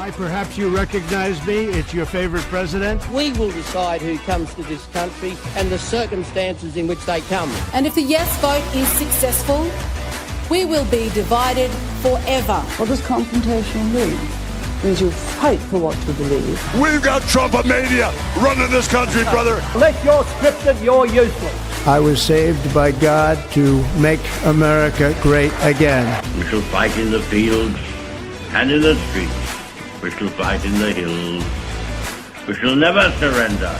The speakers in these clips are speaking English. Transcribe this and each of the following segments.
Hi, perhaps you recognize me. It's your favorite president. We will decide who comes to this country and the circumstances in which they come. And if the yes vote is successful, we will be divided forever. What does confrontation mean? It means you fight for what you believe. We've got Trump-a-mania running this country, brother. Unless you're scripted, you're useless. I was saved by God to make America great again. We shall fight in the fields and in the streets. We shall fight in the hills. We shall never surrender.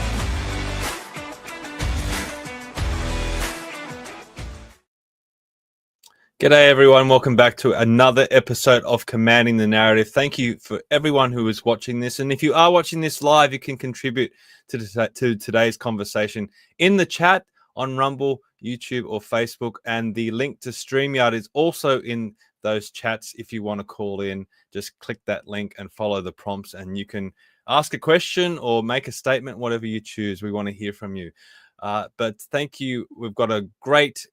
G'day everyone, welcome back to another episode of Commanding the Narrative. Thank you for everyone who is watching this, and if you are watching this live, you can contribute to today's conversation in the chat on Rumble, YouTube or Facebook, and the link to StreamYard is also in those chats. If you want to call in, just click that link and follow the prompts and you can ask a question or make a statement, whatever you choose. We want to hear from you. But thank you. We've got a great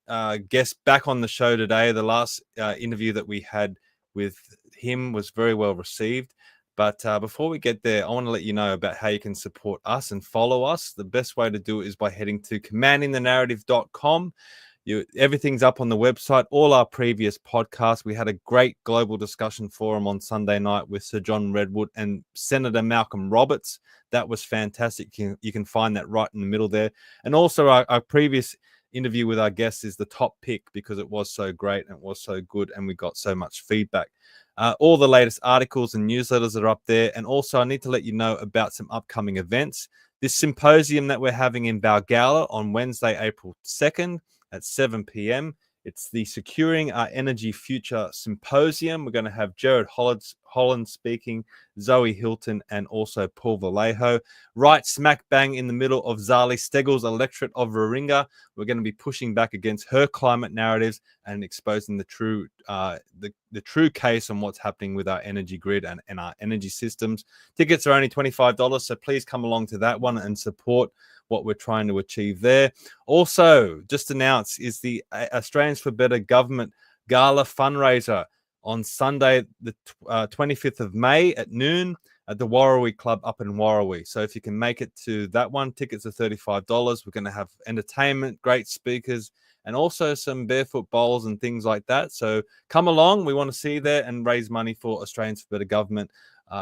guest back on the show today. The last interview that we had with him was very well received. But before we get there, I want to let you know about how you can support us and follow us. The best way to do it is by heading to commandingthenarrative.com. Everything's up on the website, all our previous podcasts. We had a great global discussion forum on Sunday night with Sir John Redwood and Senator Malcolm Roberts. That was fantastic. You can find that right in the middle there. And also our previous interview with our guests is the top pick because it was so great and it was so good and we got so much feedback. All the latest articles and newsletters are up there. And also I need to let you know about some upcoming events. This symposium that we're having in Balgowlah on Wednesday, April 2nd at 7 p.m. It's the Securing Our Energy Future Symposium. We're going to have Jared Holland speaking, Zoe Hilton, and also Paul Vallejo. Right smack bang in the middle of Zali Steggall's electorate of Warringah. We're going to be pushing back against her climate narratives and exposing the true case on what's happening with our energy grid and our energy systems. Tickets are only $25, so please come along to that one and support what we're trying to achieve there. Also, just announced is the Australians for Better Government Gala fundraiser on Sunday, the 25th of May at noon at the Warrawee Club up in Warrawee. So if you can make it to that one, tickets are $35. We're going to have entertainment, great speakers, and also some barefoot bowls and things like that. So come along. We want to see you there and raise money for Australians for Better Government.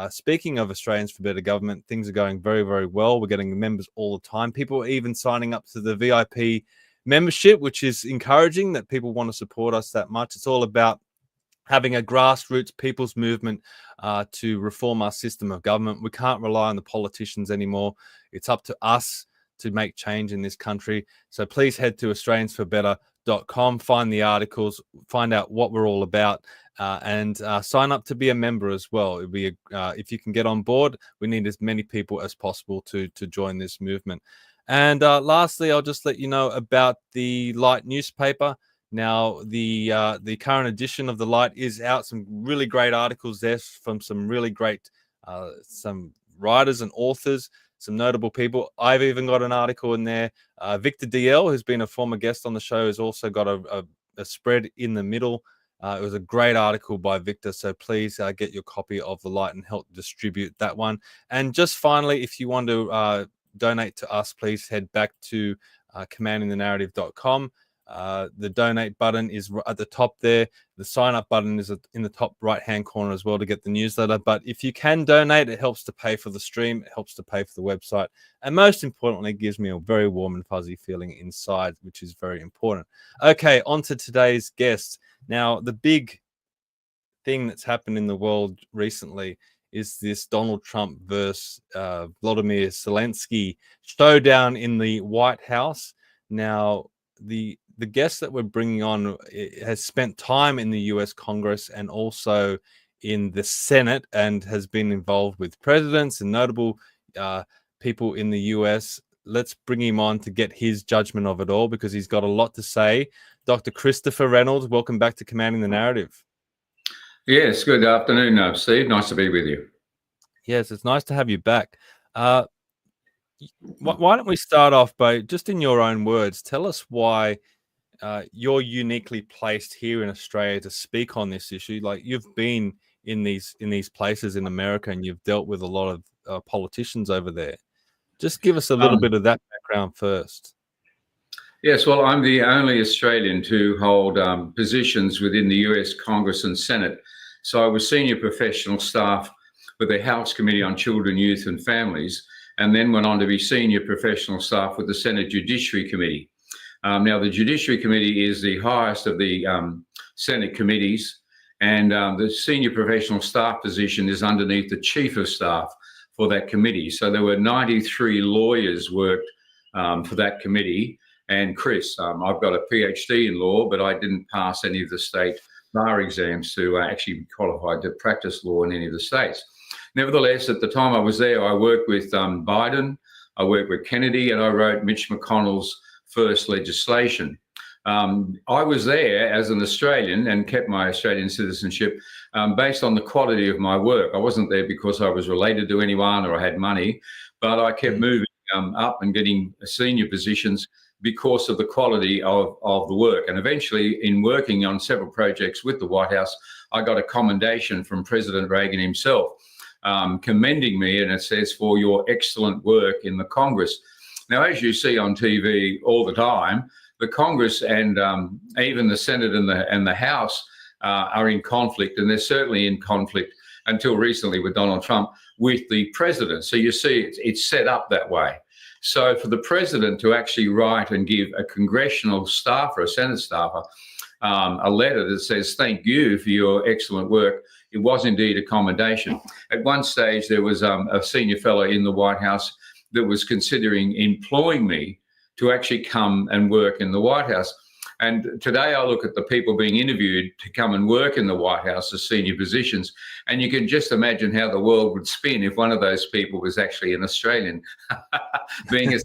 Speaking of Australians for Better Government, things are going very, very well. We're getting members all the time. People are even signing up to the VIP membership, which is encouraging that people want to support us that much. It's all about having a grassroots people's movement to reform our system of government. We can't rely on the politicians anymore. It's up to us to make change in this country. So please head to australiansforbetter.com, find the articles, find out what we're all about, and sign up to be a member as well. It'd be if you can get on board, we need as many people as possible to join this movement. And lastly, I'll just let you know about the Light newspaper. Now, the current edition of the Light is out. Some really great articles there from some really great some writers and authors, some notable people. I've even got an article in there. Victor DL, who's been a former guest on the show, has also got a spread in the middle. It was a great article by Victor, so please get your copy of the Light and help distribute that one. And just finally, if you want to donate to us, please head back to commandingthenarrative.com. The donate button is at the top there. The sign up button is in the top right hand corner as well to get the newsletter. But if you can donate, it helps to pay for the stream, it helps to pay for the website, and most importantly, it gives me a very warm and fuzzy feeling inside, which is very important. Okay, on to today's guest. Now, the big thing that's happened in the world recently is this Donald Trump versus Volodymyr Zelensky showdown in the White House. Now, the guest that we're bringing on has spent time in the US Congress and also in the Senate and has been involved with presidents and notable people in the US. Let's bring him on to get his judgment of it all because he's got a lot to say. Dr. Christopher Reynolds, welcome back to Commanding the Narrative. Yes, good afternoon, Steve. Nice to be with you. Yes, it's nice to have you back. Why don't we start off by, just in your own words, tell us why you're uniquely placed here in Australia to speak on this issue. Like, you've been in these places in America, and you've dealt with a lot of politicians over there. Just give us a little bit of that background first. Yes, well, I'm the only Australian to hold positions within the US Congress and Senate. So I was senior professional staff with the House Committee on Children, Youth and Families, and then went on to be senior professional staff with the Senate Judiciary Committee. Now, the Judiciary Committee is the highest of the Senate committees, and the senior professional staff position is underneath the Chief of Staff for that committee. So there were 93 lawyers worked for that committee. And Chris, I've got a PhD in law, but I didn't pass any of the state bar exams to actually be qualified to practice law in any of the states. Nevertheless, at the time I was there, I worked with Biden, I worked with Kennedy, and I wrote Mitch McConnell's first legislation. I was there as an Australian and kept my Australian citizenship based on the quality of my work. I wasn't there because I was related to anyone or I had money, but I kept moving up and getting senior positions because of the quality of the work. And eventually, in working on several projects with the White House, I got a commendation from President Reagan himself, commending me, and it says, for your excellent work in the Congress. Now, as you see on TV all the time, the Congress and even the Senate and the House are in conflict, and they're certainly in conflict until recently with Donald Trump with the president. So you see it's set up that way. So for the president to actually write and give a congressional staffer, a Senate staffer, a letter that says, thank you for your excellent work, it was indeed a commendation. At one stage, there was a senior fellow in the White House that was considering employing me to actually come and work in the White House. And today I look at the people being interviewed to come and work in the White House as senior positions, and you can just imagine how the world would spin if one of those people was actually an Australian being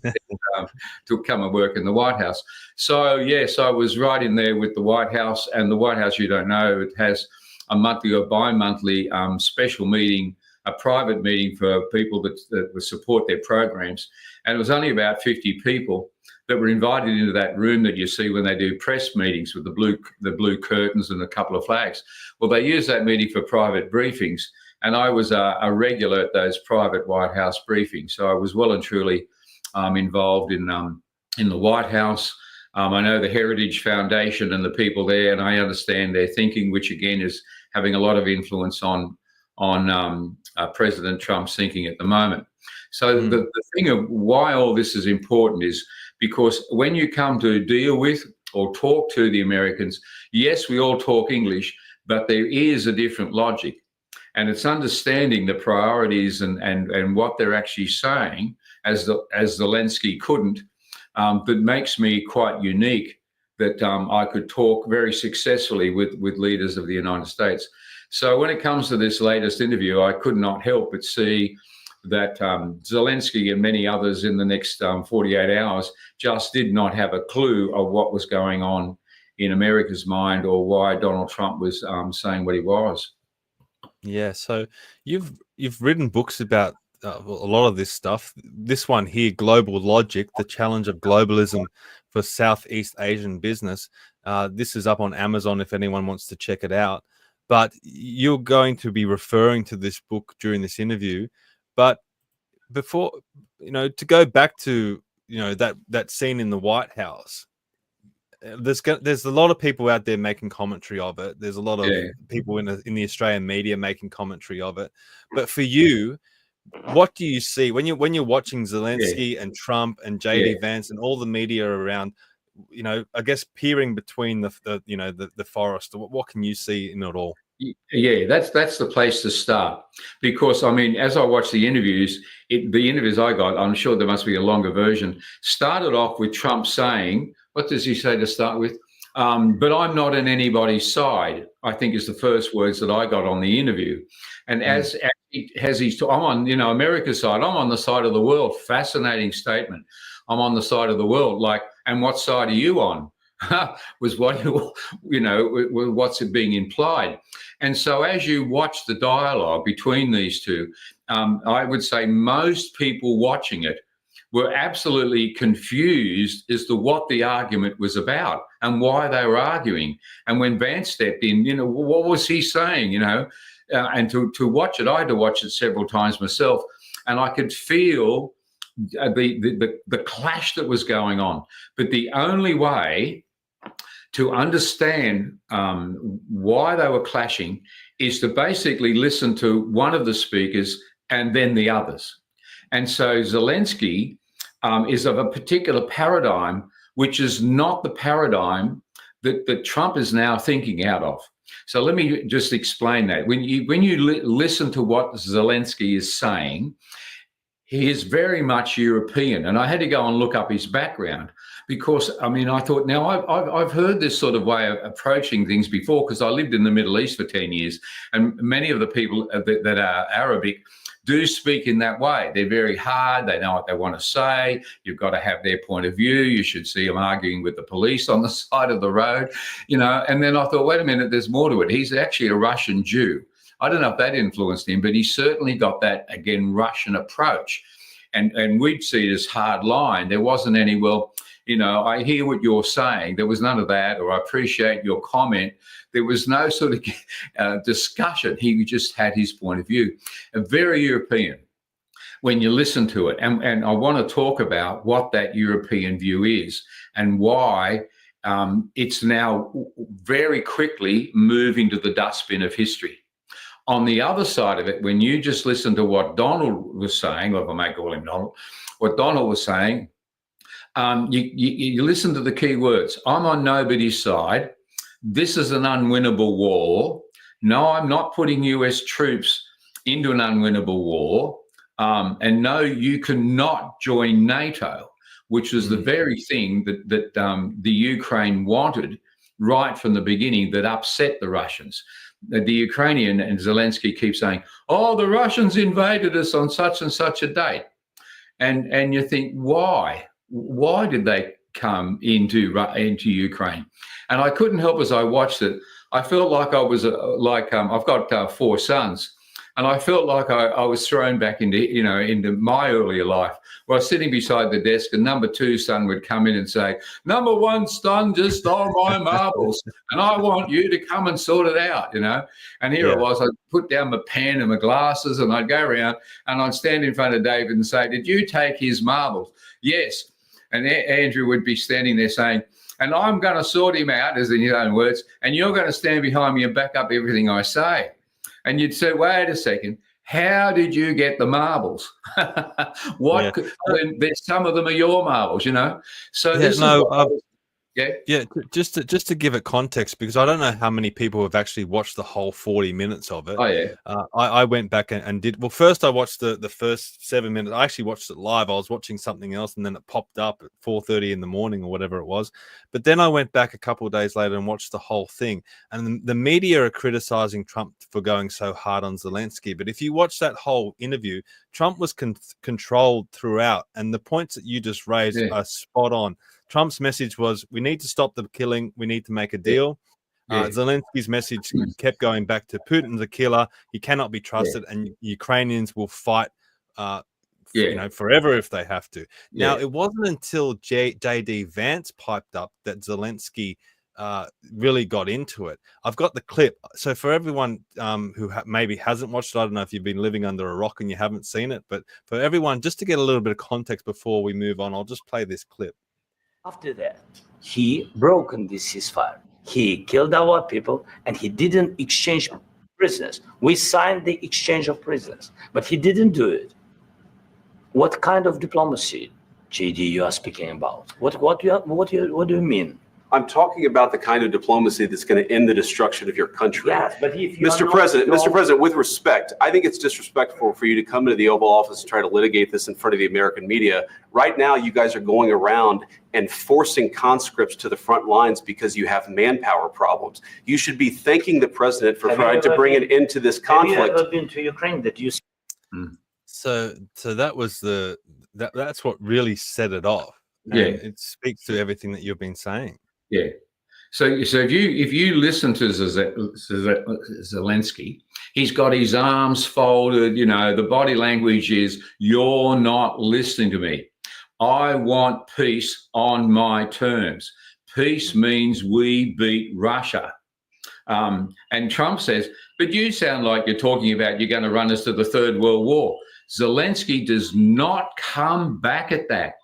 to come and work in the White House. So yes, I was right in there with the White House, and the White House, you don't know, it has a monthly or bi-monthly special meeting, a private meeting for people that would support their programs. And it was only about 50 people that were invited into that room that you see when they do press meetings with the blue curtains and a couple of flags. Well, they use that meeting for private briefings, and I was a regular at those private White House briefings. So I was well and truly involved in the White House. I know the Heritage Foundation and the people there, and I understand their thinking, which again is having a lot of influence on President Trump's thinking at the moment. So the thing of why all this is important is because when you come to deal with or talk to the Americans, yes, we all talk English, but there is a different logic. And it's understanding the priorities and what they're actually saying, as Zelensky couldn't, that makes me quite unique, that I could talk very successfully with leaders of the United States. So when it comes to this latest interview, I could not help but see that Zelensky and many others in the next 48 hours just did not have a clue of what was going on in America's mind or why Donald Trump was saying what he was. Yeah, so you've written books about a lot of this stuff. This one here, Global Logic, The Challenge of Globalism for Southeast Asian Business. This is up on Amazon if anyone wants to check it out. But you're going to be referring to this book during this interview. But before, to go back to, that scene in the White House, there's a lot of people out there making commentary of it. There's a lot of people in the Australian media making commentary of it. But for you, what do you see when you're watching Zelensky and Trump and JD Vance and all the media around? I guess peering between the forest. What can you see in it all? Yeah, that's the place to start, because as I watched the interviews, the interviews I got, I'm sure there must be a longer version, started off with Trump saying, what does he say to start with? But I'm not on anybody's side, I think is the first words that I got on the interview. And as I'm on America's side, I'm on the side of the world. Fascinating statement. I'm on the side of the world. And what side are you on? Was what what's being implied. And so as you watch the dialogue between these two, I would say most people watching it were absolutely confused as to what the argument was about and why they were arguing. And when Vance stepped in, what was he saying? and to watch it, I had to watch it several times myself, and I could feel the clash that was going on. But the only way to understand why they were clashing is to basically listen to one of the speakers and then the others. And so Zelensky is of a particular paradigm, which is not the paradigm that Trump is now thinking out of. So let me just explain that. When you listen to what Zelensky is saying, he is very much European. And I had to go and look up his background because, I mean, I thought, now I've heard this sort of way of approaching things before because I lived in the Middle East for 10 years. And many of the people that are Arabic do speak in that way. They're very hard. They know what they want to say. You've got to have their point of view. You should see them arguing with the police on the side of the road, you know. And then I thought, wait a minute, there's more to it. He's actually a Russian Jew. I don't know if that influenced him, but he certainly got that, again, Russian approach. And we'd see it as hard line. There wasn't any, well, you know, I hear what you're saying. There was none of that, or I appreciate your comment. There was no sort of discussion. He just had his point of view. Very European when you listen to it. And I want to talk about what that European view is and why it's now very quickly moving to the dustbin of history. On the other side of it, when you just listen to what Donald was saying, or if I may call him Donald, what Donald was saying, you listen to the key words. I'm on nobody's side. This is an unwinnable war. No, I'm not putting US troops into an unwinnable war. And no, you cannot join NATO, which was the very thing that the Ukraine wanted right from the beginning, that upset the Russians. The Ukrainian and Zelensky keep saying, oh, the Russians invaded us on such and such a date. And you think, why? Why did they come into Ukraine? And I couldn't help as I watched it. I felt like I was I've got 4 sons. And I felt like I was thrown back into my earlier life, where I was sitting beside the desk and number 2 son would come in and say, number 1 son just stole my marbles and I want you to come and sort it out, you know. And here it was, I'd put down my pen and my glasses and I'd go around and I'd stand in front of David and say, did you take his marbles? Yes. And Andrew would be standing there saying, and I'm going to sort him out, as in his own words, and you're going to stand behind me and back up everything I say. And you'd say, wait a second, how did you get the marbles? Some of them are your marbles, you know? So just to give it context, because I don't know how many people have actually watched the whole 40 minutes of it. Oh, yeah. I went back and did, well, first I watched the first 7 minutes. I actually watched it live. I was watching something else and then it popped up at 4:30 in the morning or whatever it was. But then I went back a couple of days later and watched the whole thing. And the media are criticizing Trump for going so hard on Zelensky. But if you watch that whole interview, Trump was controlled throughout. And the points that you just raised are spot on. Trump's message was, we need to stop the killing. We need to make a deal. Zelensky's message kept going back to Putin's a killer. He cannot be trusted. And Ukrainians will fight forever if they have to. Now, it wasn't until J.D. Vance piped up that Zelensky really got into it. I've got the clip. So for everyone who maybe hasn't watched it, I don't know if you've been living under a rock and you haven't seen it, but for everyone, just to get a little bit of context before we move on, I'll just play this clip. After that, he broken this ceasefire. He killed our people and he didn't exchange prisoners. We signed the exchange of prisoners, but he didn't do it. What kind of diplomacy, JD, you are speaking about? What do you mean? I'm talking about the kind of diplomacy that's going to end the destruction of your country. Yes, but if you Mr. President, with respect, I think it's disrespectful for you to come into the Oval Office and try to litigate this in front of the American media. Right now, you guys are going around and forcing conscripts to the front lines because you have manpower problems. You should be thanking the president for trying to bring an end to this conflict. Have you ever been to Ukraine that you? So that was that's what really set it off. And it speaks to everything that you've been saying. Yeah. So if you listen to Zelensky, he's got his arms folded, you know, the body language is, you're not listening to me. I want peace on my terms. Peace means we beat Russia. And Trump says, but you sound like you're talking about you're going to run us to the Third World War. Zelensky does not come back at that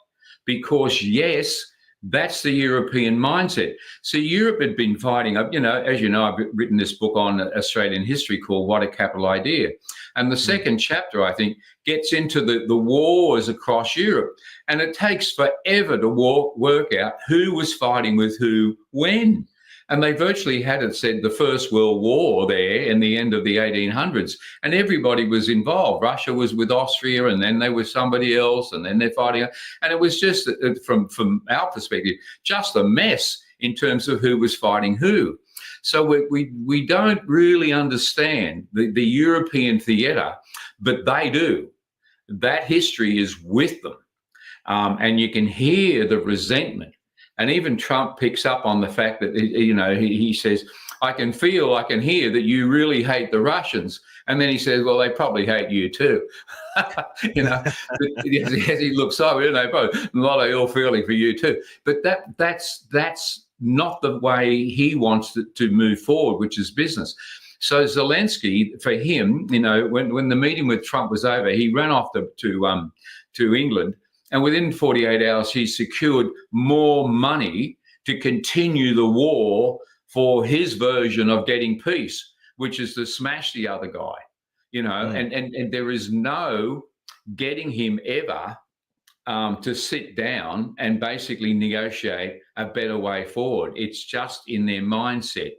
because, yes, that's the European mindset. So Europe had been fighting, as you know, I've written this book on Australian history called What a Capital Idea. And the second chapter, I think, gets into the wars across Europe. And it takes forever to work out who was fighting with who when. And they virtually had it said the First World War there in the end of the 1800s. And everybody was involved. Russia was with Austria, and then they were somebody else, and then they're fighting. And it was just, from our perspective, just a mess in terms of who was fighting who. So we don't really understand the European theatre, but they do. That history is with them. And you can hear the resentment. And even Trump picks up on the fact that, he says, I can hear that you really hate the Russians. And then he says, well, they probably hate you too. As he looks over, both a lot of ill feeling for you too. But that's not the way he wants to move forward, which is business. So Zelensky, for him, when the meeting with Trump was over, he ran off to England. And within 48 hours, he secured more money to continue the war for his version of getting peace, which is to smash the other guy, and there is no getting him ever to sit down and basically negotiate a better way forward. It's just in their mindset.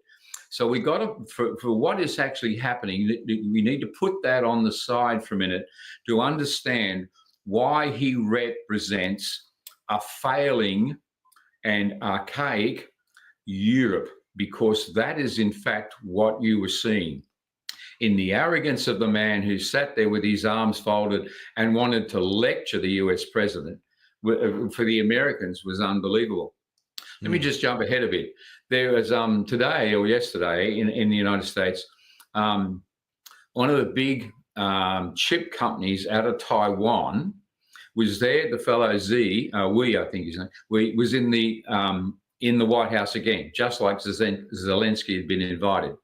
So we got to, for what is actually happening, we need to put that on the side for a minute to understand why he represents a failing and archaic Europe, because that is in fact what you were seeing. In the arrogance of the man who sat there with his arms folded and wanted to lecture the US president for the Americans was unbelievable. Let me just jump ahead a bit. There was today or yesterday in the United States, one of the big chip companies out of Taiwan was there. The fellow I think his name, was in the White House again, just like Zelensky had been invited.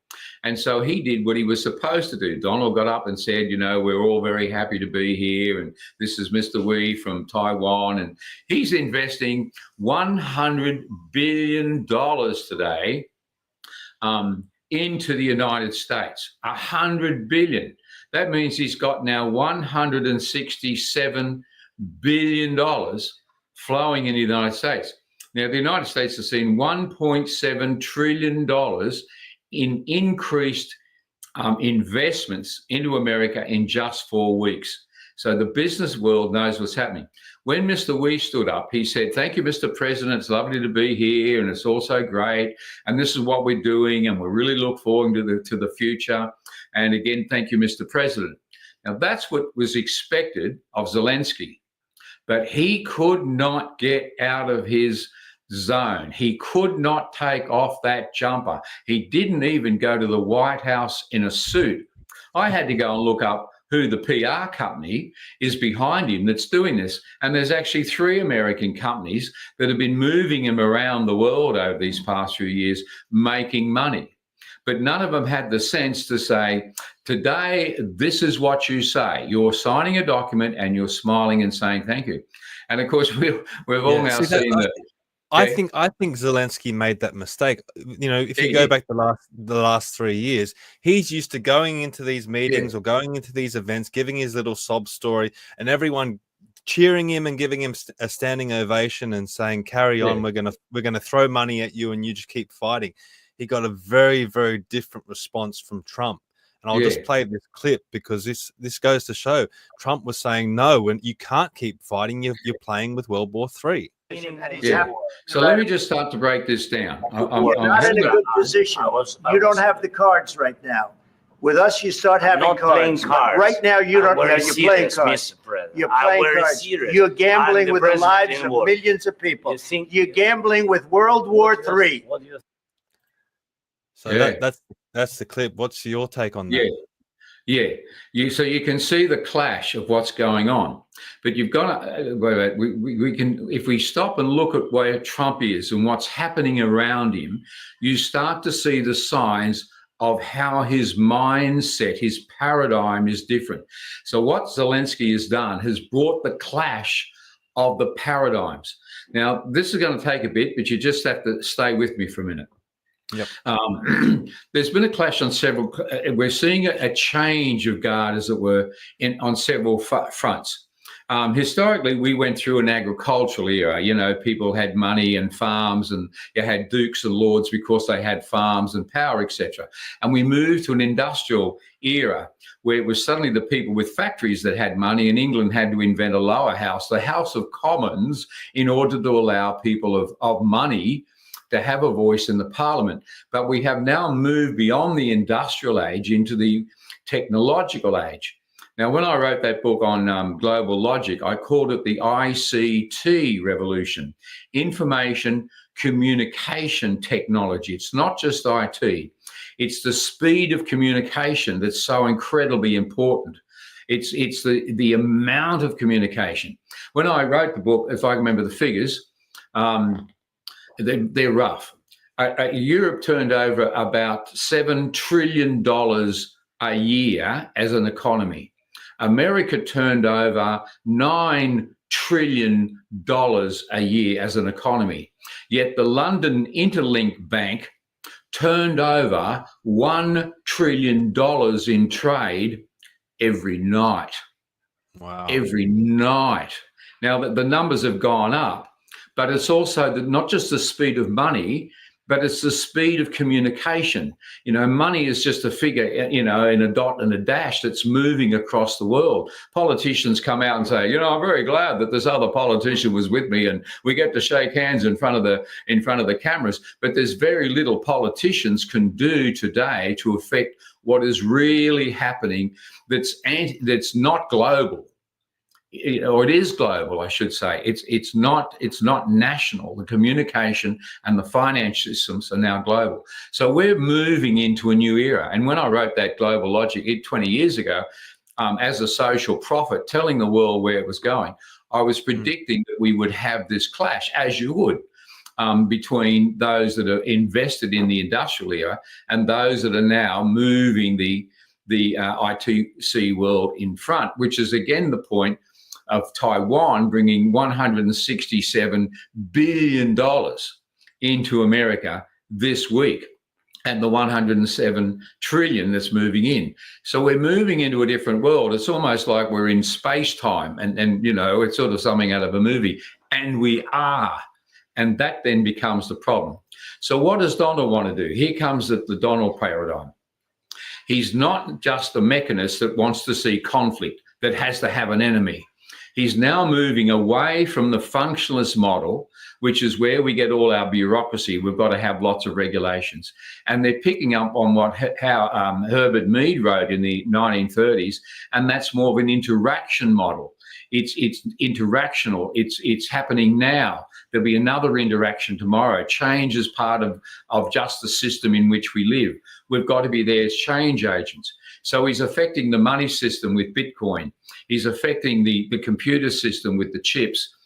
And so he did what he was supposed to do. Donald got up and said, we're all very happy to be here. And this is Mr. Wee from Taiwan. And he's investing $100 billion today into the United States. $100 billion. That means he's got now $167 billion flowing in the United States. Now, the United States has seen $1.7 trillion in increased investments into America in just 4 weeks. So the business world knows what's happening. When Mr. Wee stood up, he said, thank you, Mr. President. It's lovely to be here, and it's also great. And this is what we're doing, and we really look forward to the future. And again, thank you, Mr. President. Now, that's what was expected of Zelensky. But he could not get out of his zone. He could not take off that jumper. He didn't even go to the White House in a suit. I had to go and look up who the PR company is behind him that's doing this. And there's actually 3 American companies that have been moving him around the world over these past few years, making money. But none of them had the sense to say, today, this is what you say. You're signing a document and you're smiling and saying thank you. And of course, we've all now seen that. I think Zelensky made that mistake. If you go back the last 3 years, he's used to going into these meetings or going into these events, giving his little sob story, and everyone cheering him and giving him a standing ovation and saying, "Carry on, we're gonna throw money at you, and you just keep fighting." He got a very, very different response from Trump. And I'll just play this clip because this goes to show Trump was saying, no, and you can't keep fighting. You're playing with World War III. Yeah. So let me just start to break this down. You're not in a good position. You don't have the cards right now. With us, you start having cards. Right now, you don't. You're playing cards. You're playing cards. You're gambling with the lives of millions of people. You're gambling with World War III. So that's the clip. What's your take on that? So you can see the clash of what's going on, but you've got to we can, if we stop and look at where Trump is and what's happening around him, you start to see the signs of how his mindset, his paradigm is different. So what Zelensky has done has brought the clash of the paradigms. Now, this is going to take a bit, but you just have to stay with me for a minute. Yep. There's been a clash on several. We're seeing a change of guard, as it were, on several fronts. Historically, we went through an agricultural era. You know, people had money and farms, and you had dukes and lords because they had farms and power, etc. And we moved to an industrial era where it was suddenly the people with factories that had money, and England had to invent a lower house, the House of Commons, in order to allow people of money to have a voice in the parliament. But we have now moved beyond the industrial age into the technological age. Now, when I wrote that book on global logic, I called it the ICT revolution, information communication technology. It's not just IT. It's the speed of communication that's so incredibly important. It's the amount of communication. When I wrote the book, if I remember the figures, they're rough. Europe turned over about $7 trillion a year as an economy. America turned over $9 trillion a year as an economy. Yet the London Interlink Bank turned over $1 trillion in trade every night. Wow. Every night. Now, the numbers have gone up, but it's also not just the speed of money, but it's the speed of communication. You know, money is just a figure, you know, in a dot and a dash that's moving across the world. Politicians come out and say, you know, I'm very glad that this other politician was with me and we get to shake hands in front of the cameras. But there's very little politicians can do today to affect what is really happening that's not global. Or it is global, I should say. It's not national. The communication and the finance systems are now global. So we're moving into a new era. And when I wrote that Global Logic 20 years ago, as a social prophet, telling the world where it was going, I was predicting that we would have this clash, as you would, between those that are invested in the industrial era and those that are now moving the ITC world in front, which is again the point of Taiwan bringing $167 billion into America this week, and the 107 trillion that's moving in. So we're moving into a different world. It's almost like we're in space time, and you know, it's sort of something out of a movie, and we are. And that then becomes the problem. So what does Donald want to do? Here comes the Donald paradigm. He's not just a mechanist that wants to see conflict, that has to have an enemy. He's now moving away from the functionalist model, which is where we get all our bureaucracy. We've got to have lots of regulations. And they're picking up on how Herbert Mead wrote in the 1930s, and that's more of an interaction model. It's interactional. It's happening now. There'll be another interaction tomorrow. Change is part of just the system in which we live. We've got to be there as change agents. So he's affecting the money system with Bitcoin. He's affecting the computer system with the chips.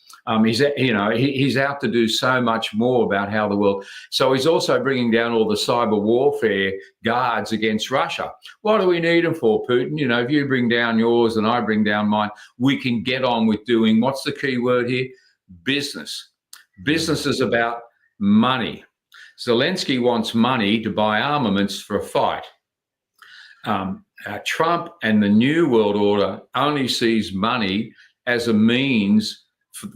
He's out to do so much more about how the world. So he's also bringing down all the cyber warfare guards against Russia. What do we need them for, Putin? You know, if you bring down yours and I bring down mine, we can get on with doing, what's the key word here? Business. Business is about money. Zelensky wants money to buy armaments for a fight. Trump and the New World Order only sees money as a means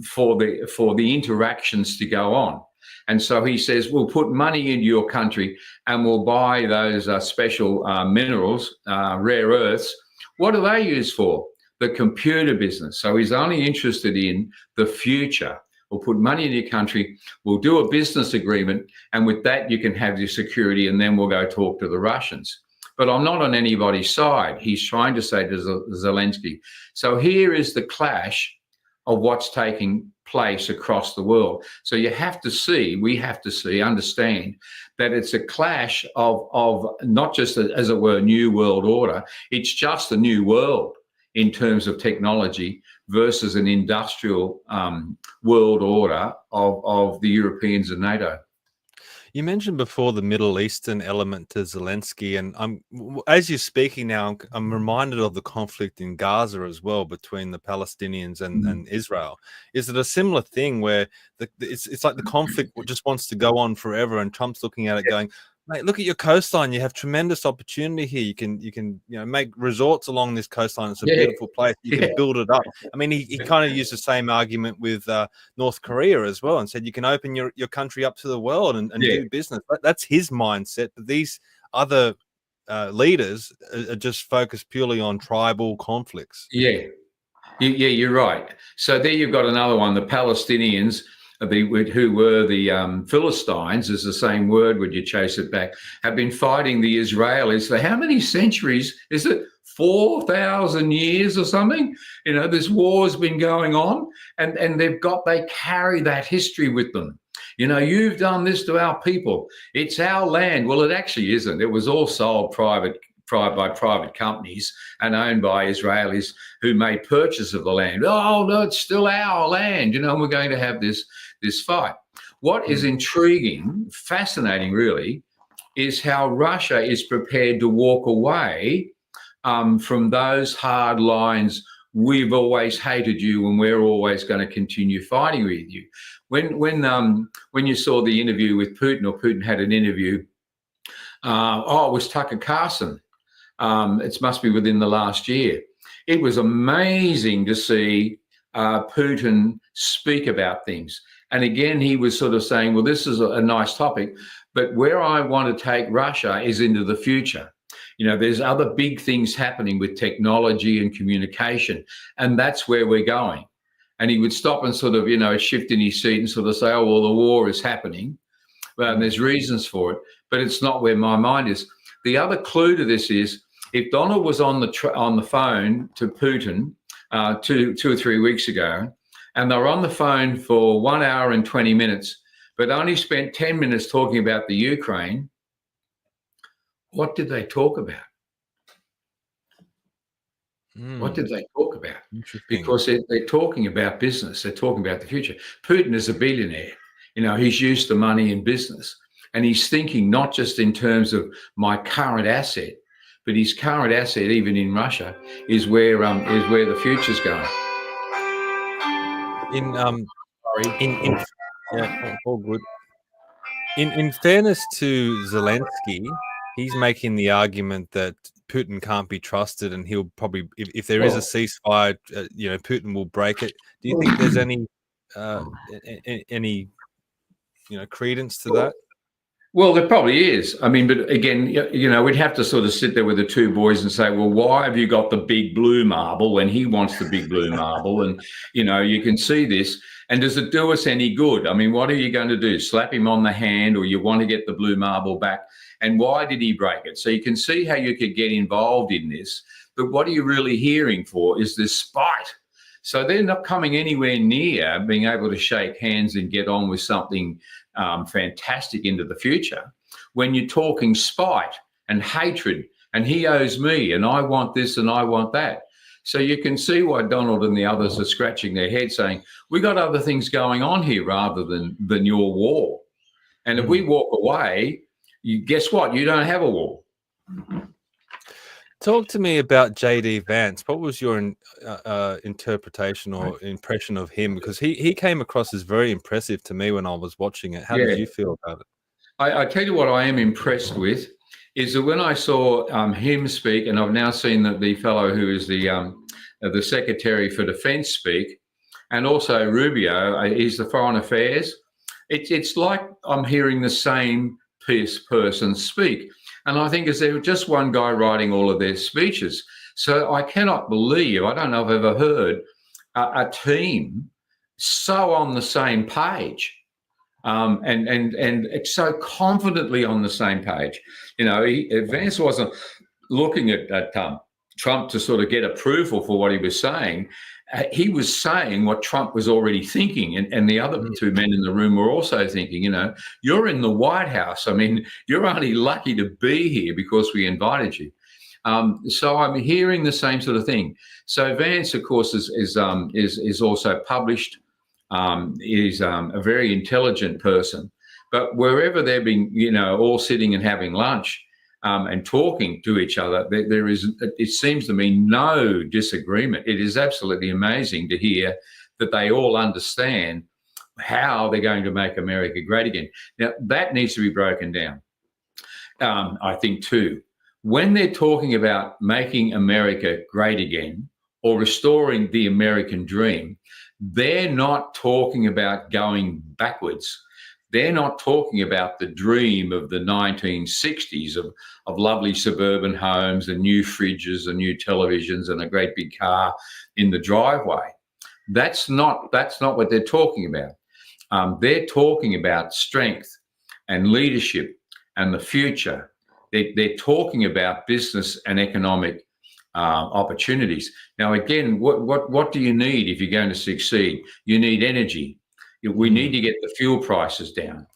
for the interactions to go on. And so he says, we'll put money into your country and we'll buy those special minerals, rare earths. What do they use for? The computer business. So he's only interested in the future. We'll put money in your country, we'll do a business agreement, and with that you can have your security, and then we'll go talk to the Russians. But I'm not on anybody's side, he's trying to say to Zelensky. So here is the clash of what's taking place across the world. So we have to see, understand that it's a clash of not just, as it were, new world order, it's just a new world in terms of technology versus an industrial world order of the Europeans and NATO. You mentioned before the Middle Eastern element to Zelensky, and as you're speaking now, I'm reminded of the conflict in Gaza as well between the Palestinians and Israel. Is it a similar thing where it's like the conflict just wants to go on forever, and Trump's looking at it going, mate, look at your coastline. You have tremendous opportunity here. You can make resorts along this coastline. It's a beautiful place. You can build it up. I mean, he kind of used the same argument with North Korea as well, and said you can open your country up to the world and do business. That's his mindset. But these other leaders are just focused purely on tribal conflicts. Yeah, you're right. So there you've got another one. The Palestinians, who were the Philistines, is the same word when you chase it back, have been fighting the Israelis for how many centuries? Is it 4,000 years or something? This war's been going on, and they carry that history with them. You've done this to our people. It's our land. Well, it actually isn't. It was all sold by private companies and owned by Israelis who made purchase of the land. Oh, no, it's still our land, and we're going to have this fight. What is intriguing, fascinating really, is how Russia is prepared to walk away from those hard lines. We've always hated you and we're always going to continue fighting with you. When you saw the interview with Putin, or Putin had an interview, it was Tucker Carlson. It must be within the last year. It was amazing to see Putin speak about things. And again, he was sort of saying, well, this is a nice topic, but where I want to take Russia is into the future. There's other big things happening with technology and communication, and that's where we're going. And he would stop and sort of, shift in his seat and sort of say, oh, well, the war is happening. Well, and there's reasons for it, but it's not where my mind is. The other clue to this is, if Donald was on the phone to Putin 2 or 3 weeks ago, and they were on the phone for 1 hour and 20 minutes, but only spent 10 minutes talking about the Ukraine, what did they talk about? What did they talk about? Because they're talking about business. They're talking about the future. Putin is a billionaire. He's used to money in business, and he's thinking not just in terms of my current asset, but his current asset, even in Russia, is where the future's going. All good. In fairness to Zelensky, he's making the argument that Putin can't be trusted, and he'll probably, if there is a ceasefire, Putin will break it. Do you think there's any credence to that? Well, there probably is. I mean, but again, we'd have to sort of sit there with the two boys and say, well, why have you got the big blue marble when he wants the big blue marble? And, you can see this. And does it do us any good? I mean, what are you going to do? Slap him on the hand, or you want to get the blue marble back? And why did he break it? So you can see how you could get involved in this. But what are you really hearing for is this spite. So they're not coming anywhere near being able to shake hands and get on with something fantastic into the future when you're talking spite and hatred, and he owes me and I want this and I want that. So you can see why Donald and the others are scratching their heads saying, we got other things going on here rather than your war. And if we walk away, guess what? You don't have a war. Talk to me about J.D. Vance. What was your interpretation or impression of him? Because he came across as very impressive to me when I was watching it. How did you feel about it? I tell you what I am impressed with is that when I saw him speak, and I've now seen the fellow who is the Secretary for Defense speak, and also Rubio, he's the Foreign Affairs, it's like I'm hearing the same person speak. And I think is there just one guy writing all of their speeches. So I cannot believe, I don't know if I've ever heard a team so on the same page and so confidently on the same page. Vance wasn't looking at Trump to sort of get approval for what he was saying. He was saying what Trump was already thinking, and the other two men in the room were also thinking, you're in the White House. I mean, you're only lucky to be here because we invited you. So I'm hearing the same sort of thing. So Vance, of course, is also published. He's a very intelligent person, But wherever they're being, all sitting and having lunch and talking to each other, there is, it seems to me, no disagreement. It is absolutely amazing to hear that they all understand how they're going to make America great again. Now, that needs to be broken down, I think, too. When they're talking about making America great again or restoring the American dream, they're not talking about going backwards. They're not talking about the dream of the 1960s of lovely suburban homes and new fridges and new televisions and a great big car in the driveway. That's not what they're talking about. They're talking about strength and leadership and the future. They're talking about business and economic opportunities. Now, again, what do you need if you're going to succeed? You need energy. We need to get the fuel prices down.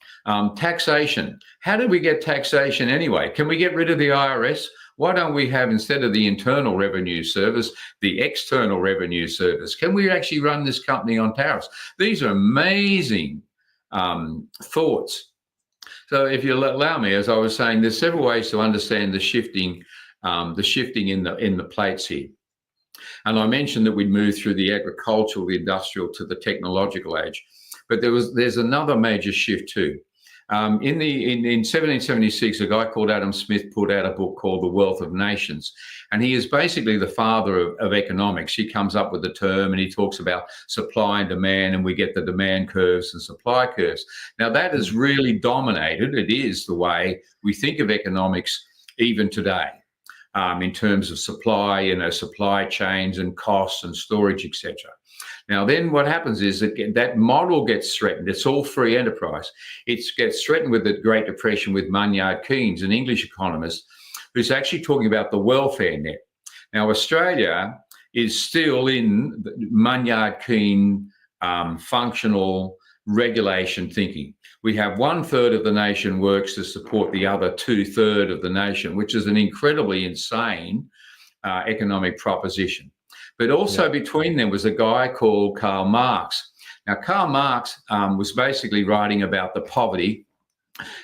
Taxation. How do we get taxation anyway? Can we get rid of the IRS? Why don't we have, instead of the Internal Revenue Service, the External Revenue Service? Can we actually run this company on tariffs? These are amazing thoughts. So if you allow me, as I was saying, there's several ways to understand the shifting in the plates here. And I mentioned that we'd moved through the agricultural, the industrial to the technological age. But there's another major shift too. In 1776, a guy called Adam Smith put out a book called The Wealth of Nations. And he is basically the father of economics. He comes up with the term and he talks about supply and demand, and we get the demand curves and supply curves. Now, that has really dominated. It is the way we think of economics even today, in terms of supply, supply chains and costs and storage, etc. Now, then what happens is that model gets threatened. It's all free enterprise. It gets threatened with the Great Depression with Maynard Keynes, an English economist, who's actually talking about the welfare net. Now, Australia is still in Maynard Keynes functional regulation thinking. We have 1/3 of the nation works to support the other 2/3 of the nation, which is an incredibly insane economic proposition. But also between them was a guy called Karl Marx. Now, Karl Marx was basically writing about the poverty.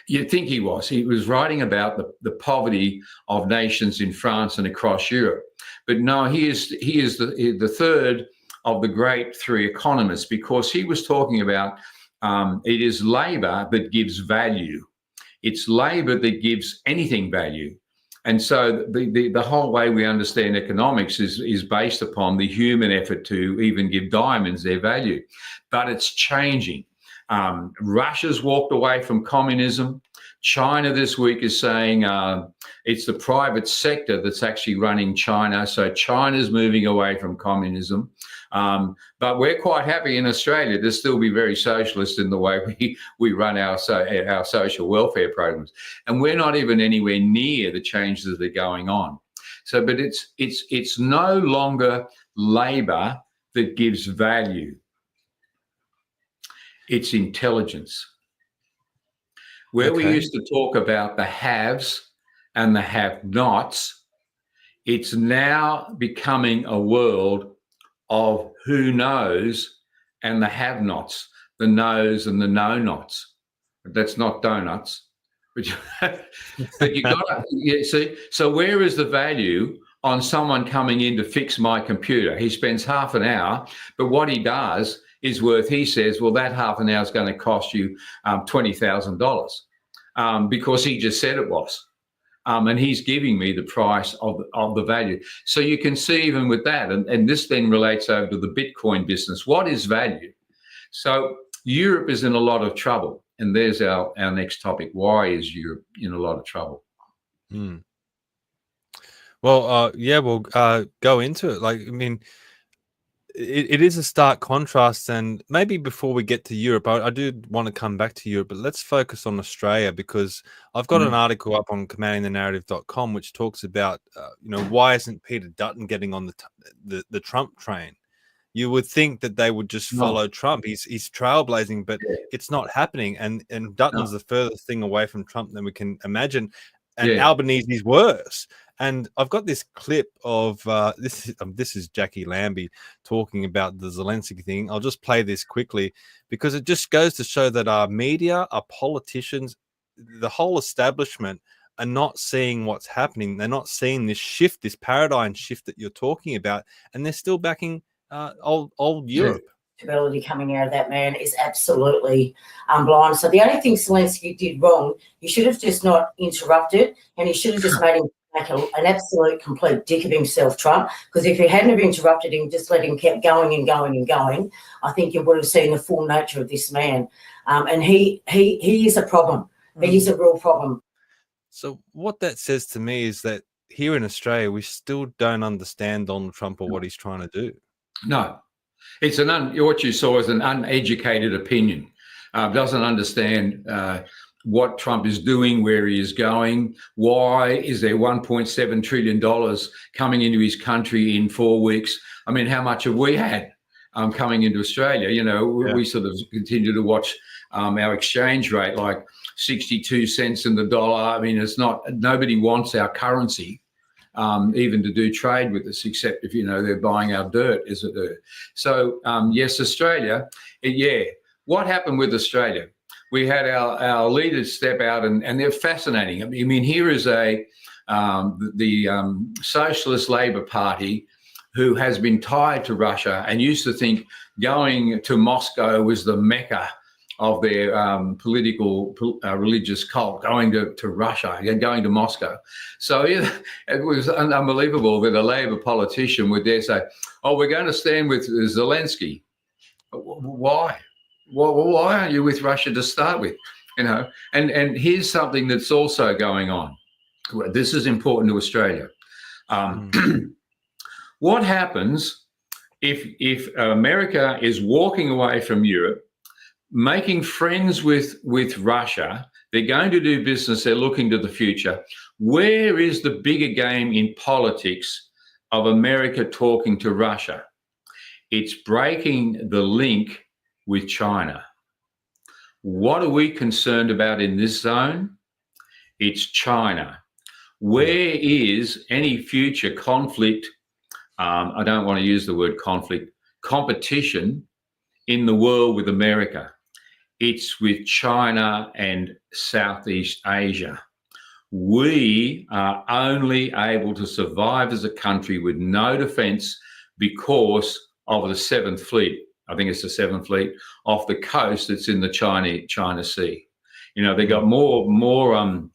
You'd think he was writing about the poverty of nations in France and across Europe. But no, he is the third of the great three economists, because he was talking about it is labor that gives value. It's labor that gives anything value. And so the whole way we understand economics is based upon the human effort to even give diamonds their value. But it's changing. Russia's walked away from communism. China this week is saying it's the private sector that's actually running China. So China's moving away from communism. But we're quite happy in Australia to still be very socialist in the way we run our social welfare programs. And we're not even anywhere near the changes that are going on. So, but it's no longer labor that gives value. It's intelligence. Where we used to talk about the haves and the have-nots, it's now becoming a world of who knows and the have-nots, the knows and the know-nots. That's not donuts. But you got to see. So where is the value on someone coming in to fix my computer? He spends half an hour, but what he does is worth, he says, well, that half an hour is going to cost you $20,000 because he just said it was. And he's giving me the price of the value. So you can see even with that, and this then relates over to the Bitcoin business. What is value? So Europe is in a lot of trouble. And there's our next topic. Why is Europe in a lot of trouble? Well, we'll go into it. Like, I mean, it is a stark contrast, and maybe before we get to Europe, I do want to come back to Europe, but let's focus on Australia, because I've got an article up on commandingthenarrative.com which talks about, why isn't Peter Dutton getting on the Trump train? You would think that they would just follow Trump. He's trailblazing, but it's not happening. And Dutton's the furthest thing away from Trump than we can imagine. And Albanese's worse. And I've got this clip of this is Jackie Lambie talking about the Zelensky thing. I'll just play this quickly because it just goes to show that our media, our politicians, the whole establishment are not seeing what's happening. They're not seeing this shift, this paradigm shift that you're talking about, and they're still backing old Europe. Ability coming out of that man is absolutely blind. So the only thing Zelensky did wrong, he should have just not interrupted, and he should have just made him make an absolute complete dick of himself, Trump, because if he hadn't have interrupted him, just let him keep going and going and going, I think you would have seen the full nature of this man. And he is a problem. He is a real problem. So what that says to me is that here in Australia, we still don't understand Donald Trump or what he's trying to do. No, it's what you saw is an uneducated opinion. Doesn't understand what Trump is doing, where he is going. Why is there $1.7 trillion coming into his country in 4 weeks? I mean, how much have we had coming into Australia? You know, we sort of continue to watch our exchange rate like 62 cents in the dollar. I mean, it's not, nobody wants our currency even to do trade with us, except if, you know, they're buying our dirt, as it were. So, yes, Australia, what happened with Australia? We had our leaders step out, and they're fascinating. I mean, here is the Socialist Labour Party, who has been tied to Russia and used to think going to Moscow was the Mecca of their political, religious cult, going to Russia and going to Moscow. So it was unbelievable that a Labour politician would dare say, oh, we're going to stand with Zelensky. Why? Why aren't you with Russia to start with? You know, and here's something that's also going on. This is important to Australia. What happens if America is walking away from Europe, making friends with Russia? They're going to do business. They're looking to the future. Where is the bigger game in politics of America talking to Russia? It's breaking the link with China. What are we concerned about in this zone? It's China. Where is any future conflict? I don't want to use the word conflict, competition in the world with America. It's with China and Southeast Asia. We are only able to survive as a country with no defense because of the 7th Fleet. I think it's the 7th Fleet off the coast that's in the China Sea. You know, they got more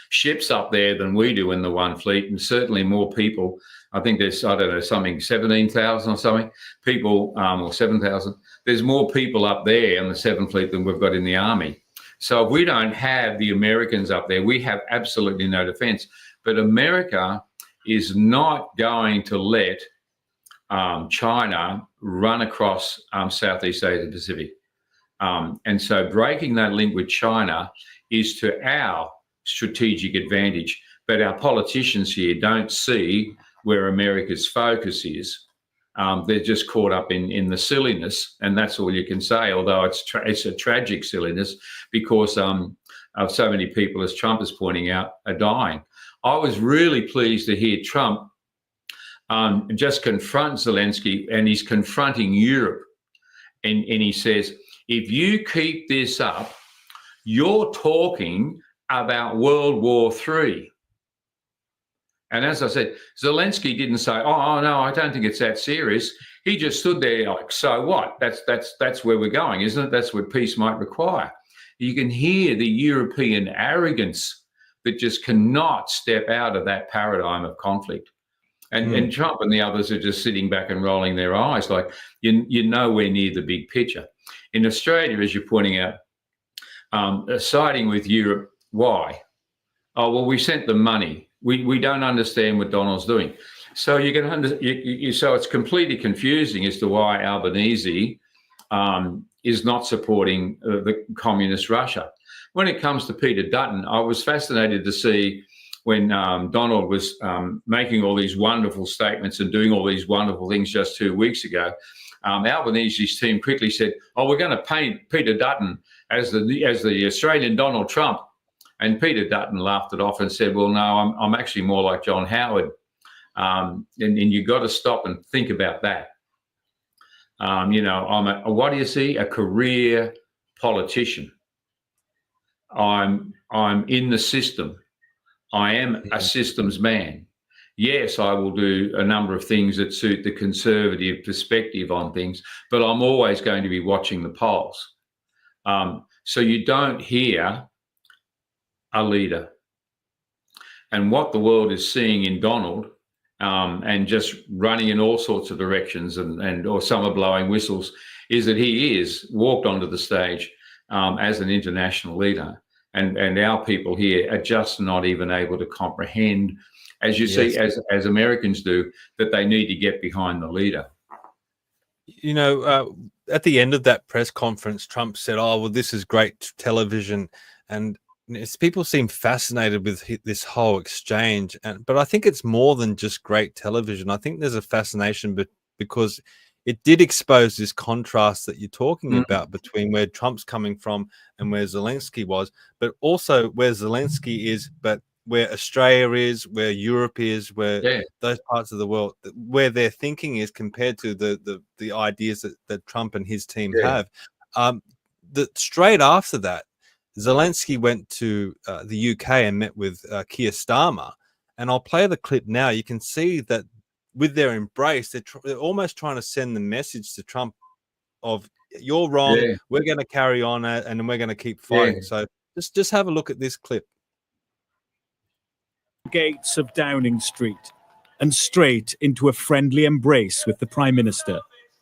ships up there than we do in the one fleet, and certainly more people. I think there's, I don't know, something 17,000 or something people, or 7,000. There's more people up there in the 7th Fleet than we've got in the Army. So if we don't have the Americans up there, we have absolutely no defense. But America is not going to let China run across Southeast Asia Pacific. And so breaking that link with China is to our strategic advantage. But our politicians here don't see where America's focus is. They're just caught up in the silliness, and that's all you can say, although it's a tragic silliness because so many people, as Trump is pointing out, are dying. I was really pleased to hear Trump just confront Zelensky, and he's confronting Europe. And he says, if you keep this up, you're talking about World War III. And as I said, Zelensky didn't say, oh, no, I don't think it's that serious. He just stood there like, so what? That's where we're going, isn't it? That's what peace might require. You can hear the European arrogance that just cannot step out of that paradigm of conflict. And Trump and the others are just sitting back and rolling their eyes like you're nowhere near the big picture. In Australia, as you're pointing out, siding with Europe, why? Oh, well, we sent them money. We don't understand what Donald's doing. So you can so it's completely confusing as to why Albanese is not supporting the communist Russia. When it comes to Peter Dutton, I was fascinated to see when Donald was making all these wonderful statements and doing all these wonderful things just 2 weeks ago, Albanese's team quickly said, oh, we're going to paint Peter Dutton as the Australian Donald Trump. And Peter Dutton laughed it off and said, well, no, I'm actually more like John Howard. And you've got to stop and think about that. I'm what do you see? A career politician. I'm in the system. I am a systems man. Yes, I will do a number of things that suit the conservative perspective on things, but I'm always going to be watching the polls. So you don't hear a leader. And what the world is seeing in Donald, and just running in all sorts of directions, or some are blowing whistles, is that he is walked onto the stage as an international leader. And our people here are just not even able to comprehend, as you see, as Americans do, that they need to get behind the leader. You know, at the end of that press conference, Trump said, oh, well, this is great television. And people seem fascinated with this whole exchange. But I think it's more than just great television. I think there's a fascination because it did expose this contrast that you're talking about between where Trump's coming from and where Zelensky was, but also where Zelensky is, but where Australia is, where Europe is, where those parts of the world, where their thinking is compared to the ideas that Trump and his team have. Straight after that, Zelensky went to the UK and met with Keir Starmer, and I'll play the clip now. You can see that with their embrace, they're almost trying to send the message to Trump of, you're wrong, we're going to carry on and we're going to keep fighting. So just have a look at this clip. Gates of Downing Street and straight into a friendly embrace with the Prime Minister.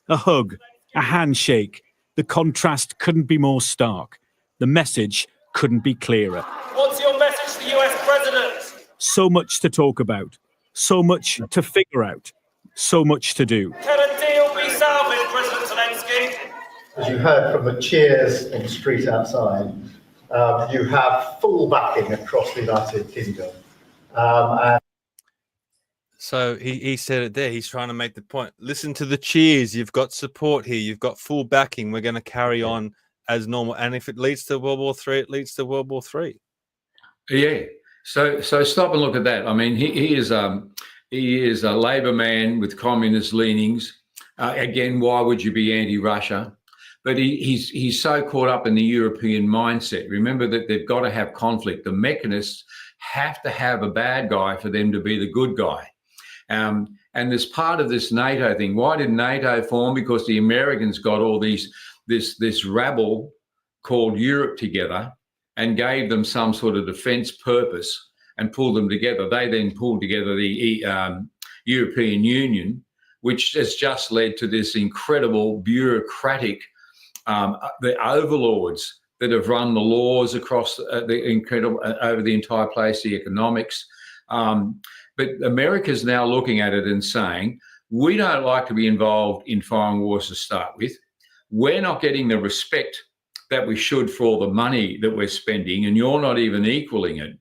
A hug, a handshake. The contrast couldn't be more stark. The message couldn't be clearer. What's your message to the US President? So much to talk about. So much to figure out. So much to do. Can a deal be salvaged, President Zelensky? As you heard from the cheers in the street outside, you have full backing across the United Kingdom. So he said it there. He's trying to make the point. Listen to the cheers. You've got support here. You've got full backing. We're going to carry on as normal. And if it leads to World War III, it leads to World War III. Yeah. So stop and look at that. I mean, he is a Labour man with communist leanings. Again, why would you be anti-Russia? But he's so caught up in the European mindset. Remember that they've got to have conflict. The mechanists have to have a bad guy for them to be the good guy. And there's part of this NATO thing. Why did NATO form? Because the Americans got all this rabble called Europe together and gave them some sort of defense purpose and pulled them together. They then pulled together the European Union, which has just led to this incredible bureaucratic, the overlords that have run the laws across over the entire place, the economics. But America's now looking at it and saying, we don't like to be involved in foreign wars to start with. We're not getting the respect that we should for all the money that we're spending, and you're not even equaling it.